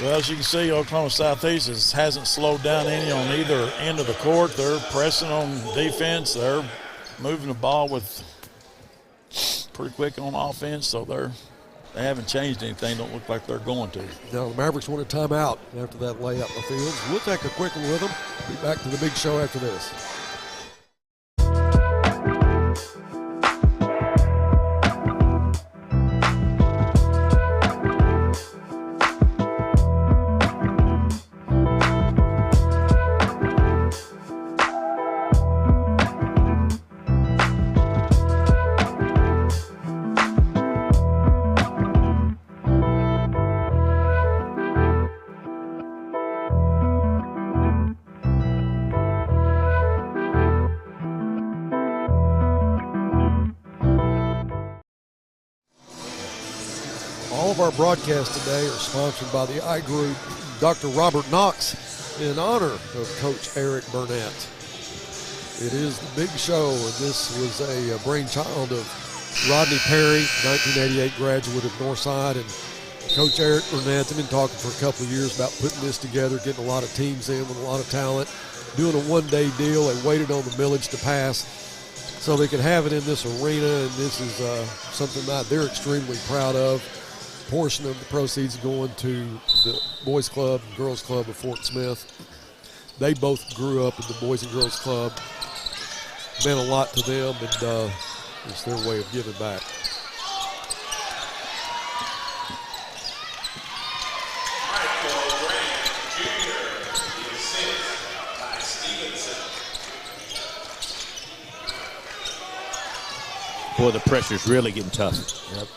Well, as you can see, Oklahoma Southeast hasn't slowed down any on either end of the court. They're pressing on defense. They're moving the ball with pretty quick on offense, so they haven't changed anything. Don't look like they're going to. No, the Mavericks want a timeout after that layup in the field. We'll take a quick one with them. Be back to the big show after this. Our broadcast today are sponsored by the I Group. Dr. Robert Knox in honor of Coach Eric Burnett. It is the Big Show, and this was a brainchild of Rodney Perry, 1988 graduate of Northside, and Coach Eric Burnett. They've been talking for a couple of years about putting this together, getting a lot of teams in with a lot of talent, doing a one-day deal. They waited on the millage to pass so they could have it in this arena, and this is something that they're extremely proud of. A portion of the proceeds going to the Boys Club and Girls Club of Fort Smith. They both grew up in the Boys and Girls Club. Meant a lot to them, and it's their way of giving back. Boy, the pressure's really getting tough. Yep.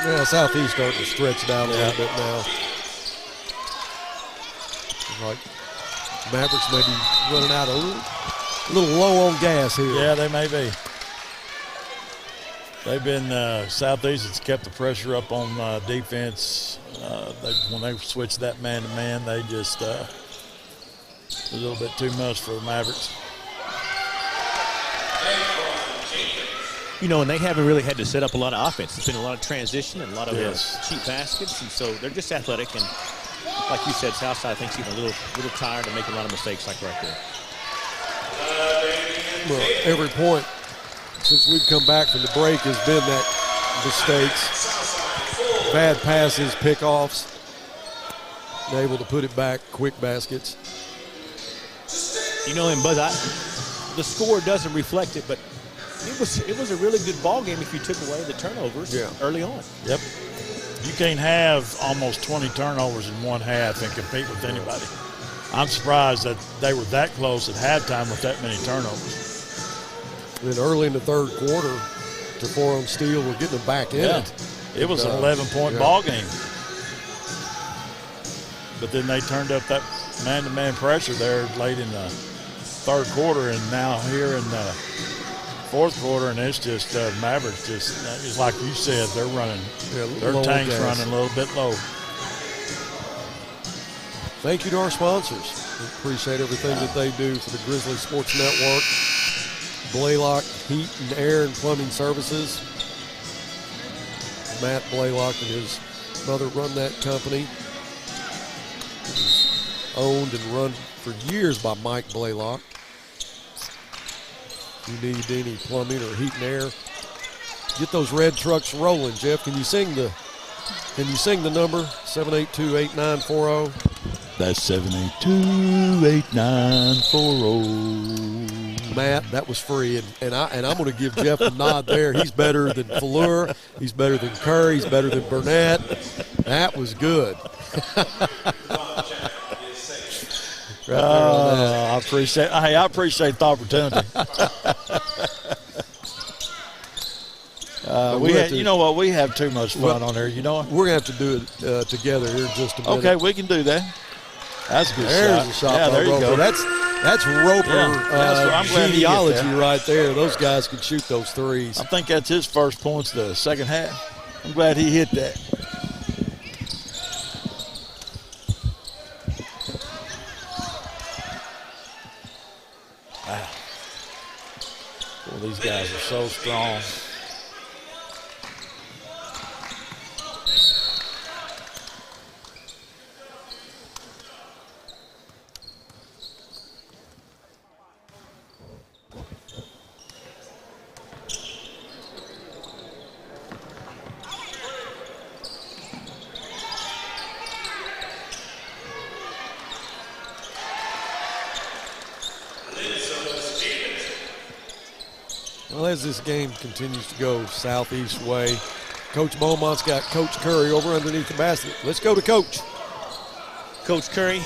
Yeah, Southeast starting to stretch it out a little bit now. Like Mavericks may be running out a little low on gas here. Yeah, they may be. They've been Southeast has kept the pressure up on defense. When they switched that man-to-man, they just a little bit too much for the Mavericks. You know, and they haven't really had to set up a lot of offense. It's been a lot of transition and a lot of cheap baskets, and so they're just athletic. And like you said, Southside thinks even a little tired and making a lot of mistakes like right there. Well, every point since we've come back from the break has been that mistakes, bad passes, pickoffs, and able to put it back, quick baskets. You know, and Buzz, the score doesn't reflect it, but it was a really good ball game if you took away the turnovers early on. Yep. You can't have almost 20 turnovers in one half and compete with anybody. I'm surprised that they were that close at halftime with that many turnovers. And then early in the third quarter, to 4 on steal, we're getting them back in it. It was an 11-point ball game. But then they turned up that man-to-man pressure there late in the third quarter, and now here in the fourth quarter, and it's just Mavericks just like you said, they're running, their tank's running a little bit low. Thank you to our sponsors. We appreciate everything that they do for the Grizzly Sports Network. Blaylock Heat and Air and Plumbing Services. Matt Blaylock and his mother run that company. It's owned and run for years by Mike Blaylock. If you need any plumbing or heat and air, get those red trucks rolling. Jeff, can you sing the number 782-8940? That's 782-8940. Matt, that was free, and I'm going to give Jeff a nod there. He's better than Fleur. He's better than Curry. He's better than Burnett. That was good. I appreciate the opportunity. You know what? We have too much fun on there. You know, we're gonna have to do it together here in just a minute. Okay, we can do that. That's a good There's shot. a shot. Yeah, there you go. That's Roper I'm glad he genealogy hit that. right there. Those guys can shoot those threes. I think that's his first points the second half. I'm glad he hit that. Wow. Boy, these guys are so strong. Well, as this game continues to go Southeast way, Coach Beaumont's got Coach Curry over underneath the basket. Let's go to Coach. Coach Curry,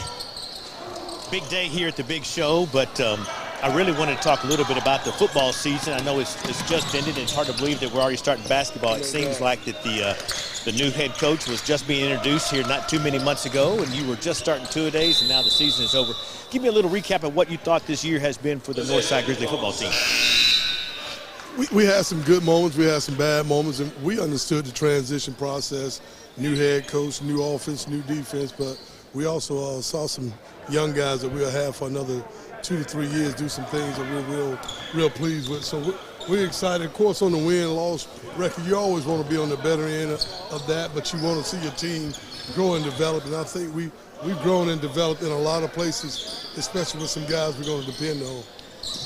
big day here at the Big Show, but I really wanted to talk a little bit about the football season. I know it's just ended, and it's hard to believe that we're already starting basketball. It seems like that the The new head coach was just being introduced here not too many months ago, and you were just starting two-a-days, and now the season is over. Give me a little recap of what you thought this year has been for the Northside Grizzly football team. We had some good moments, we had some bad moments, and we understood the transition process. New head coach, new offense, new defense, but we also saw some young guys that we'll have for another 2 to 3 years do some things that we're real pleased with. So we're excited. Of course, on the win-loss record, you always want to be on the better end of that, but you want to see your team grow and develop. And I think we've grown and developed in a lot of places, especially with some guys we're going to depend on.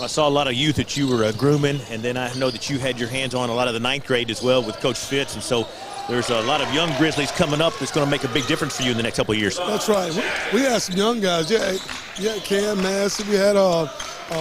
I saw a lot of youth that you were grooming, and then I know that you had your hands on a lot of the ninth grade as well with Coach Fitz, and so there's a lot of young Grizzlies coming up that's going to make a big difference for you in the next couple of years. That's right. We had some young guys. Yeah, Cam Massey. We had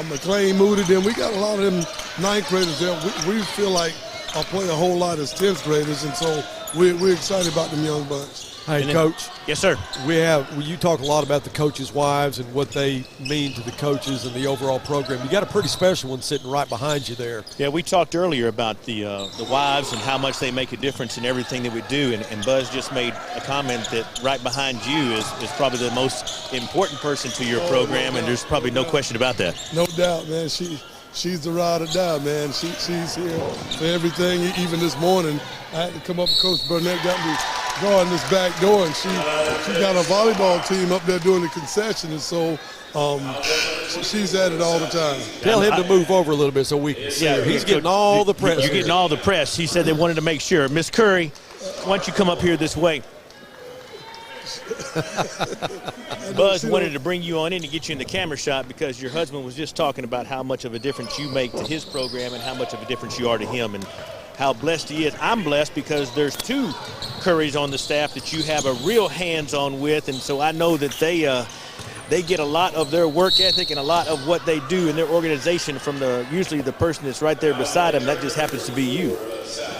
McLean Moody. Then we got a lot of them ninth graders there. We feel like I'll play a whole lot as 10th graders, and so we're excited about them young bunch. Hey, then, Coach. Yes, sir. You talk a lot about the coaches' wives and what they mean to the coaches and the overall program. You got a pretty special one sitting right behind you there. Yeah, we talked earlier about the wives and how much they make a difference in everything that we do, and Buzz just made a comment that right behind you is probably the most important person to your program, and there's probably no question about that. No doubt, man. She's the ride or die, man. She's here for everything. Even this morning, I had to come up. Coach Burnett got me guarding this back door, and she got a volleyball team up there doing the concession, and so she's at it all the time. Tell him to move over a little bit so we can see her. He's getting all the press. You're getting all the press. He said they wanted to make sure. Miss Curry, why don't you come up here this way? Buzz wanted to bring you on in to get you in the camera shot because your husband was just talking about how much of a difference you make to his program and how much of a difference you are to him and how blessed he is. I'm blessed because there's two Currys on the staff that you have a real hands-on with, and so I know that they get a lot of their work ethic and a lot of what they do in their organization from usually the person that's right there beside them. That just happens to be you.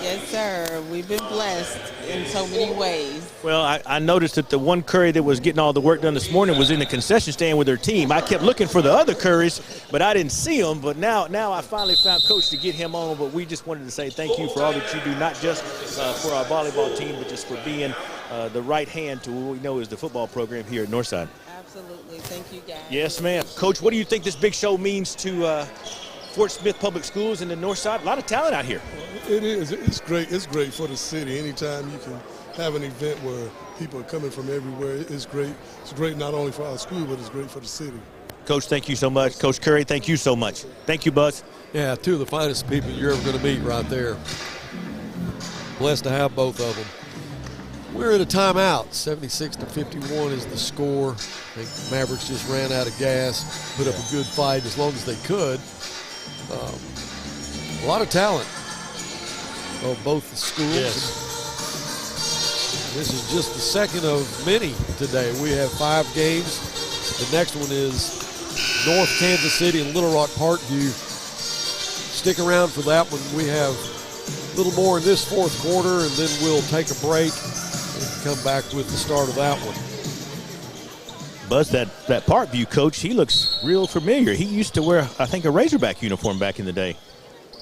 Yes, sir. We've been blessed in so many ways. Well, I noticed that the one Curry that was getting all the work done this morning was in the concession stand with their team. I kept looking for the other Currys, but I didn't see them. But now I finally found Coach to get him on. But we just wanted to say thank you for all that you do, not just for our volleyball team, but just for being the right hand to what we know is the football program here at Northside. Absolutely. Thank you, guys. Yes, ma'am. Coach, what do you think this big show means to Fort Smith Public Schools in the Northside? A lot of talent out here. It is. It's great. It's great for the city. Anytime you can have an event where people are coming from everywhere, it's great. It's great not only for our school, but it's great for the city. Coach, thank you so much. Coach Curry, thank you so much. Thank you, Buzz. Yeah, two of the finest people you're ever going to meet right there. Blessed to have both of them. We're at a timeout. 76-51 is the score. I think Mavericks just ran out of gas, put up a good fight as long as they could. A lot of talent of both the schools. Yes. This is just the second of many today. We have 5 games. The next one is North Kansas City and Little Rock Parkview. Stick around for that one. We have a little more in this fourth quarter, and then we'll take a break and come back with the start of that one. Buzz, that Parkview coach, he looks real familiar. He used to wear, I think, a Razorback uniform back in the day.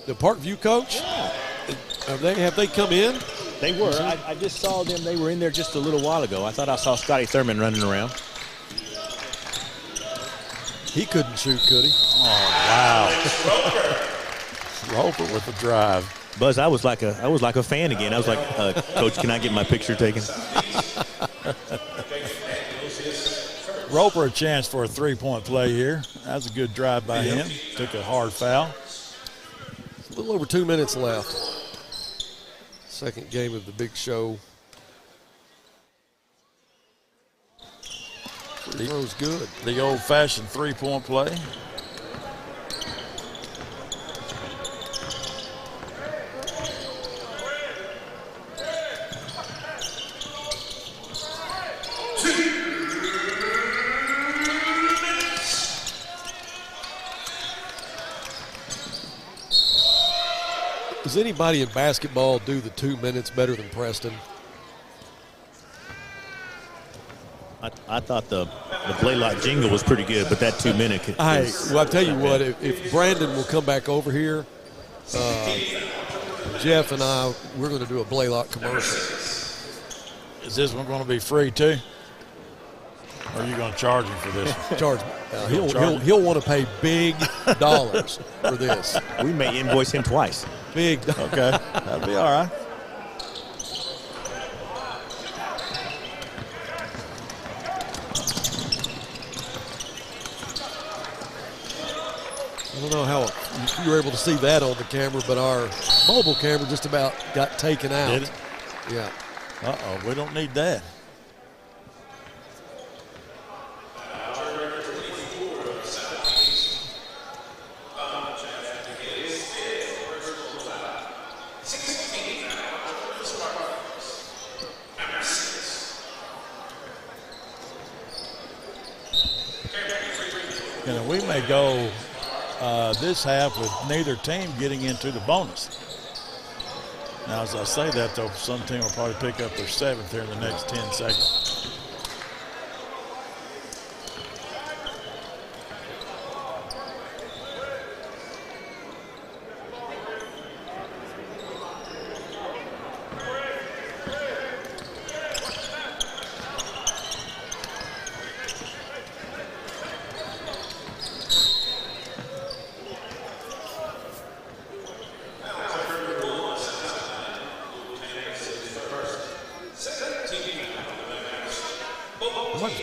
The Parkview coach? Yeah. Have they come in? They were. I just saw them. They were in there just a little while ago. I thought I saw Scotty Thurman running around. He couldn't shoot, could he? Oh, wow. Roper with the drive. Buzz, I was like a fan again. I was like, Coach, can I get my picture taken? Roper a chance for a three-point play here. That was a good drive by him. Took a hard foul. A little over 2 minutes left. Second game of the big show. Free throw's good. The old-fashioned three-point play. Does anybody in basketball do the 2 minutes better than Preston? I thought the Blaylock jingle was pretty good, but that 2 minute. Well, I tell you what, if Brandon will come back over here, Jeff and I, we're going to do a Blaylock commercial. Is this one going to be free too? Or are you going to charge him for this? Charge him. He'll want to pay big dollars for this. We may invoice him twice. Big. Okay, that'll be all right. I don't know how you were able to see that on the camera, but our mobile camera just about got taken out. Did it? Yeah. Uh-oh, we don't need that. You know, we may go this half with neither team getting into the bonus. Now, as I say that, though, some team will probably pick up their 7th here in the next 10 seconds.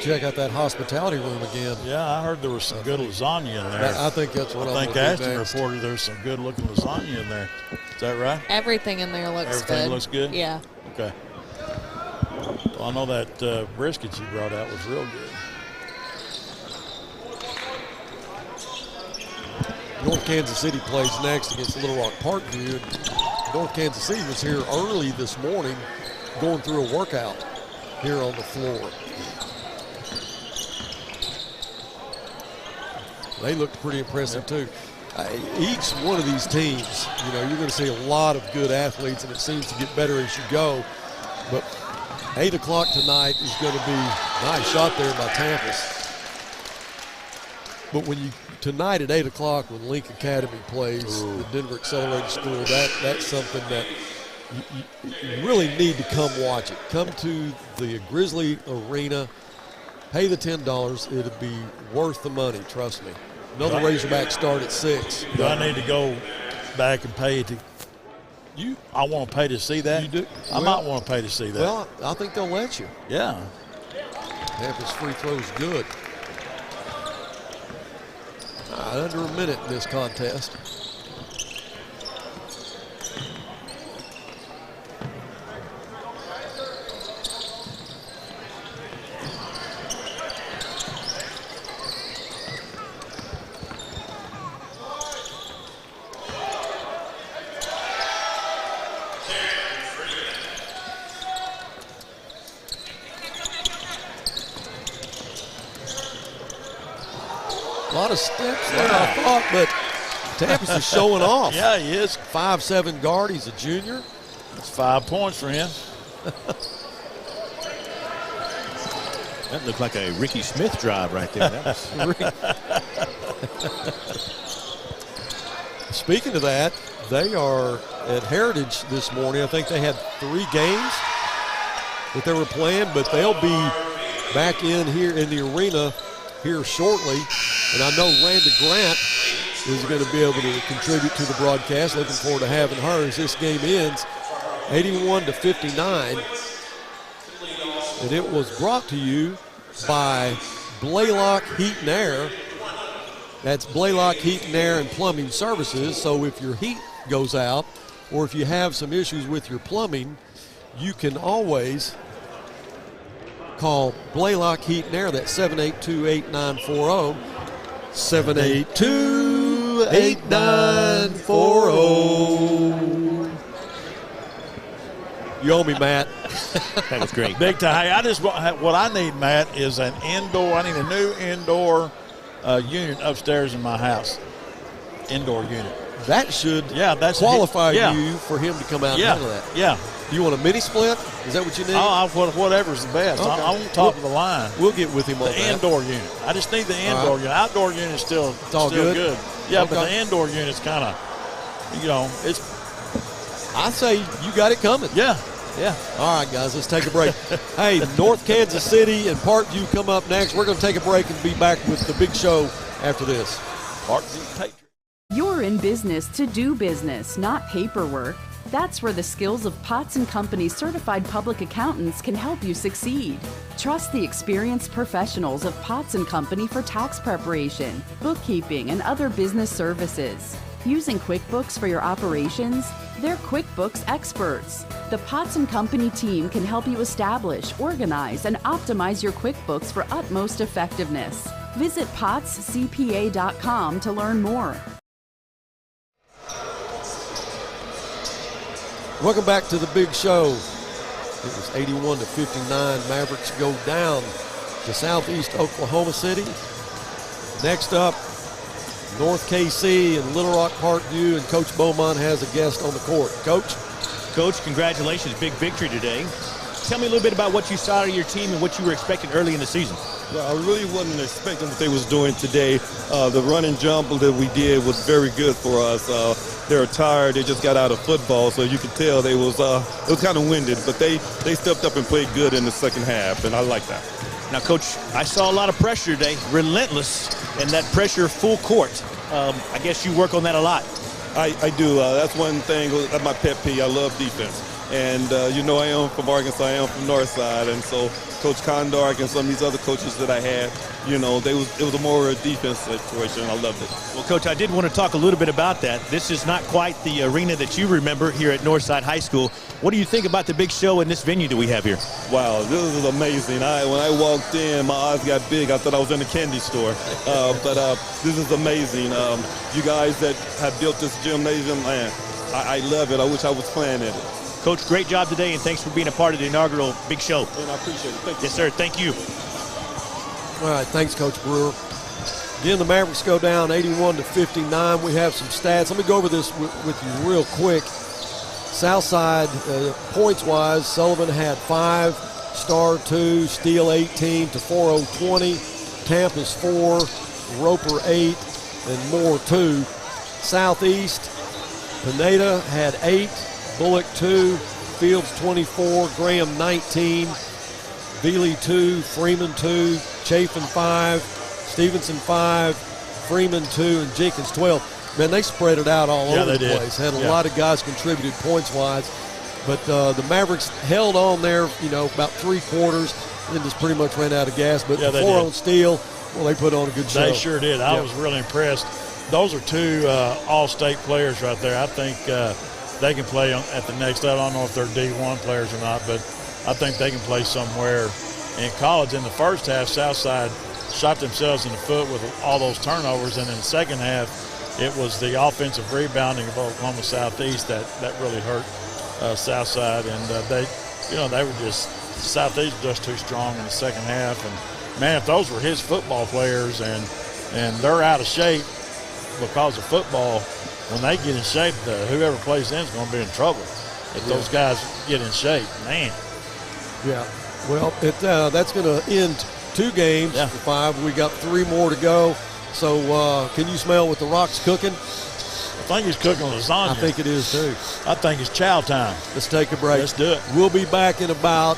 Check out that hospitality room again. Yeah, I heard there was some good lasagna in there. I think that's what I think Ashton reported there's some good looking lasagna in there. Is that right? Everything in there looks good. Everything looks good? Yeah. Okay. Well, I know that brisket you brought out was real good. North Kansas City plays next against Little Rock Parkview. North Kansas City was here early this morning going through a workout here on the floor. They looked pretty impressive, too. Each one of these teams, you know, you're going to see a lot of good athletes, and it seems to get better as you go. But 8 o'clock tonight is going to be a nice shot there by Tampus. But tonight at 8 o'clock when Link Academy plays the Denver Accelerated School, that's something that you really need to come watch it. Come to the Grizzly Arena, pay the $10. It'll be worth the money, trust me. Another Razorbacks start at 6. Do I need to go back and pay to you? I want to pay to see that? You do? I might want to pay to see that. Well, I think they'll let you. Yeah. Tampa's free throw's good. Under a minute in this contest. A lot of steps there, I thought, but Tampus is showing off. Yeah, he is. 5'7" guard. He's a junior. That's 5 points for him. That looked like a Ricky Smith drive right there. That was Speaking of that, they are at Heritage this morning. I think they had 3 games that they were playing, but they'll be back in here in the arena here shortly. And I know Randa Grant is going to be able to contribute to the broadcast. Looking forward to having her as this game ends 81-59. And it was brought to you by Blaylock Heat and Air. That's Blaylock Heat and Air and Plumbing Services. So if your heat goes out or if you have some issues with your plumbing, you can always call Blaylock Heat and Air. That's 782-8940. 782-8940. You owe me, Matt. That was great. Big time. Hey, what I need, Matt, is an indoor. I need a new indoor unit upstairs in my house. Indoor unit. That should qualify you for him to come out and handle that. Yeah. You want a mini split? Is that what you need? Whatever's the best. Okay. I want top of the line. We'll get with him on the indoor unit. I just need the indoor unit. Outdoor unit's still good. Yeah, but the indoor unit's kind of, it's. I say you got it coming. Yeah. Yeah. All right, guys, let's take a break. Hey, North Kansas City and Parkview come up next. We're going to take a break and be back with the big show after this. Parkview Patriots. You're in business to do business, not paperwork. That's where the skills of Potts & Company certified public accountants can help you succeed. Trust the experienced professionals of Potts & Company for tax preparation, bookkeeping, and other business services. Using QuickBooks for your operations? They're QuickBooks experts. The Potts & Company team can help you establish, organize, and optimize your QuickBooks for utmost effectiveness. Visit pottscpa.com to learn more. Welcome back to the big show. It was 81-59. Mavericks go down to Southeast Oklahoma City. Next up, North KC and Little Rock Parkview, and Coach Beaumont has a guest on the court. Coach, congratulations. Big victory today. Tell me a little bit about what you saw out of your team and what you were expecting early in the season. Well, I really wasn't expecting what they was doing today. The run and jump that we did was very good for us. They were tired. They just got out of football, so you could tell it was kind of winded. But they stepped up and played good in the second half, and I like that. Now, Coach, I saw a lot of pressure today, relentless, and that pressure full court. I guess you work on that a lot. I do. That's one thing. That's my pet peeve. I love defense. And, I am from Arkansas. I am from Northside. And so Coach Condork and some of these other coaches that I had, it was a more defense situation. I loved it. Well, Coach, I did want to talk a little bit about that. This is not quite the arena that you remember here at Northside High School. What do you think about the big show in this venue that we have here? Wow, this is amazing. When I walked in, my eyes got big. I thought I was in a candy store. But this is amazing. You guys that have built this gymnasium, man, I love it. I wish I was playing in it. Coach, great job today, and thanks for being a part of the inaugural big show. And I appreciate it. Thank you. Yes, sir. Thank you. All right, thanks, Coach Brewer. Again, the Mavericks go down 81-59. We have some stats. Let me go over this with you real quick. Southside, points-wise, Sullivan had 5, Star 2, Steele 18 to 4-0-20, Tampa's 4, Roper 8, and Moore 2. Southeast, Pineda had 8, Bullock 2, Fields 24, Graham 19, Veely 2, Freeman 2, Chafin 5, Stevenson 5, Freeman 2, and Jenkins 12. Man, they spread it out all over the place. Had a lot of guys contributed points-wise. But the Mavericks held on there, about 3 quarters, and just pretty much ran out of gas. But the 4 on Steele, well, they put on a good show. They sure did. I was really impressed. Those are 2 all-state players right there. I think they can play at the next level. I don't know if they're D1 players or not, but I think they can play somewhere in college. In the first half, Southside shot themselves in the foot with all those turnovers, and in the second half, it was the offensive rebounding of Oklahoma Southeast that really hurt Southside, and they were just Southeast was just too strong in the second half. And man, if those were his football players and they're out of shape because of football, when they get in shape, whoever plays them is going to be in trouble. If those guys get in shape, man. Yeah. Well, that's going to end 2 games for 5. We got 3 more to go. So can you smell what the Rock's cooking? I think he's cooking lasagna. I think it is too. I think it's chow time. Let's take a break. Let's do it. We'll be back in about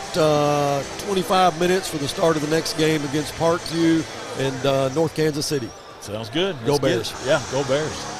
25 minutes for the start of the next game against Parkview and North Kansas City. Sounds good. Go Bears. Yeah, go Bears.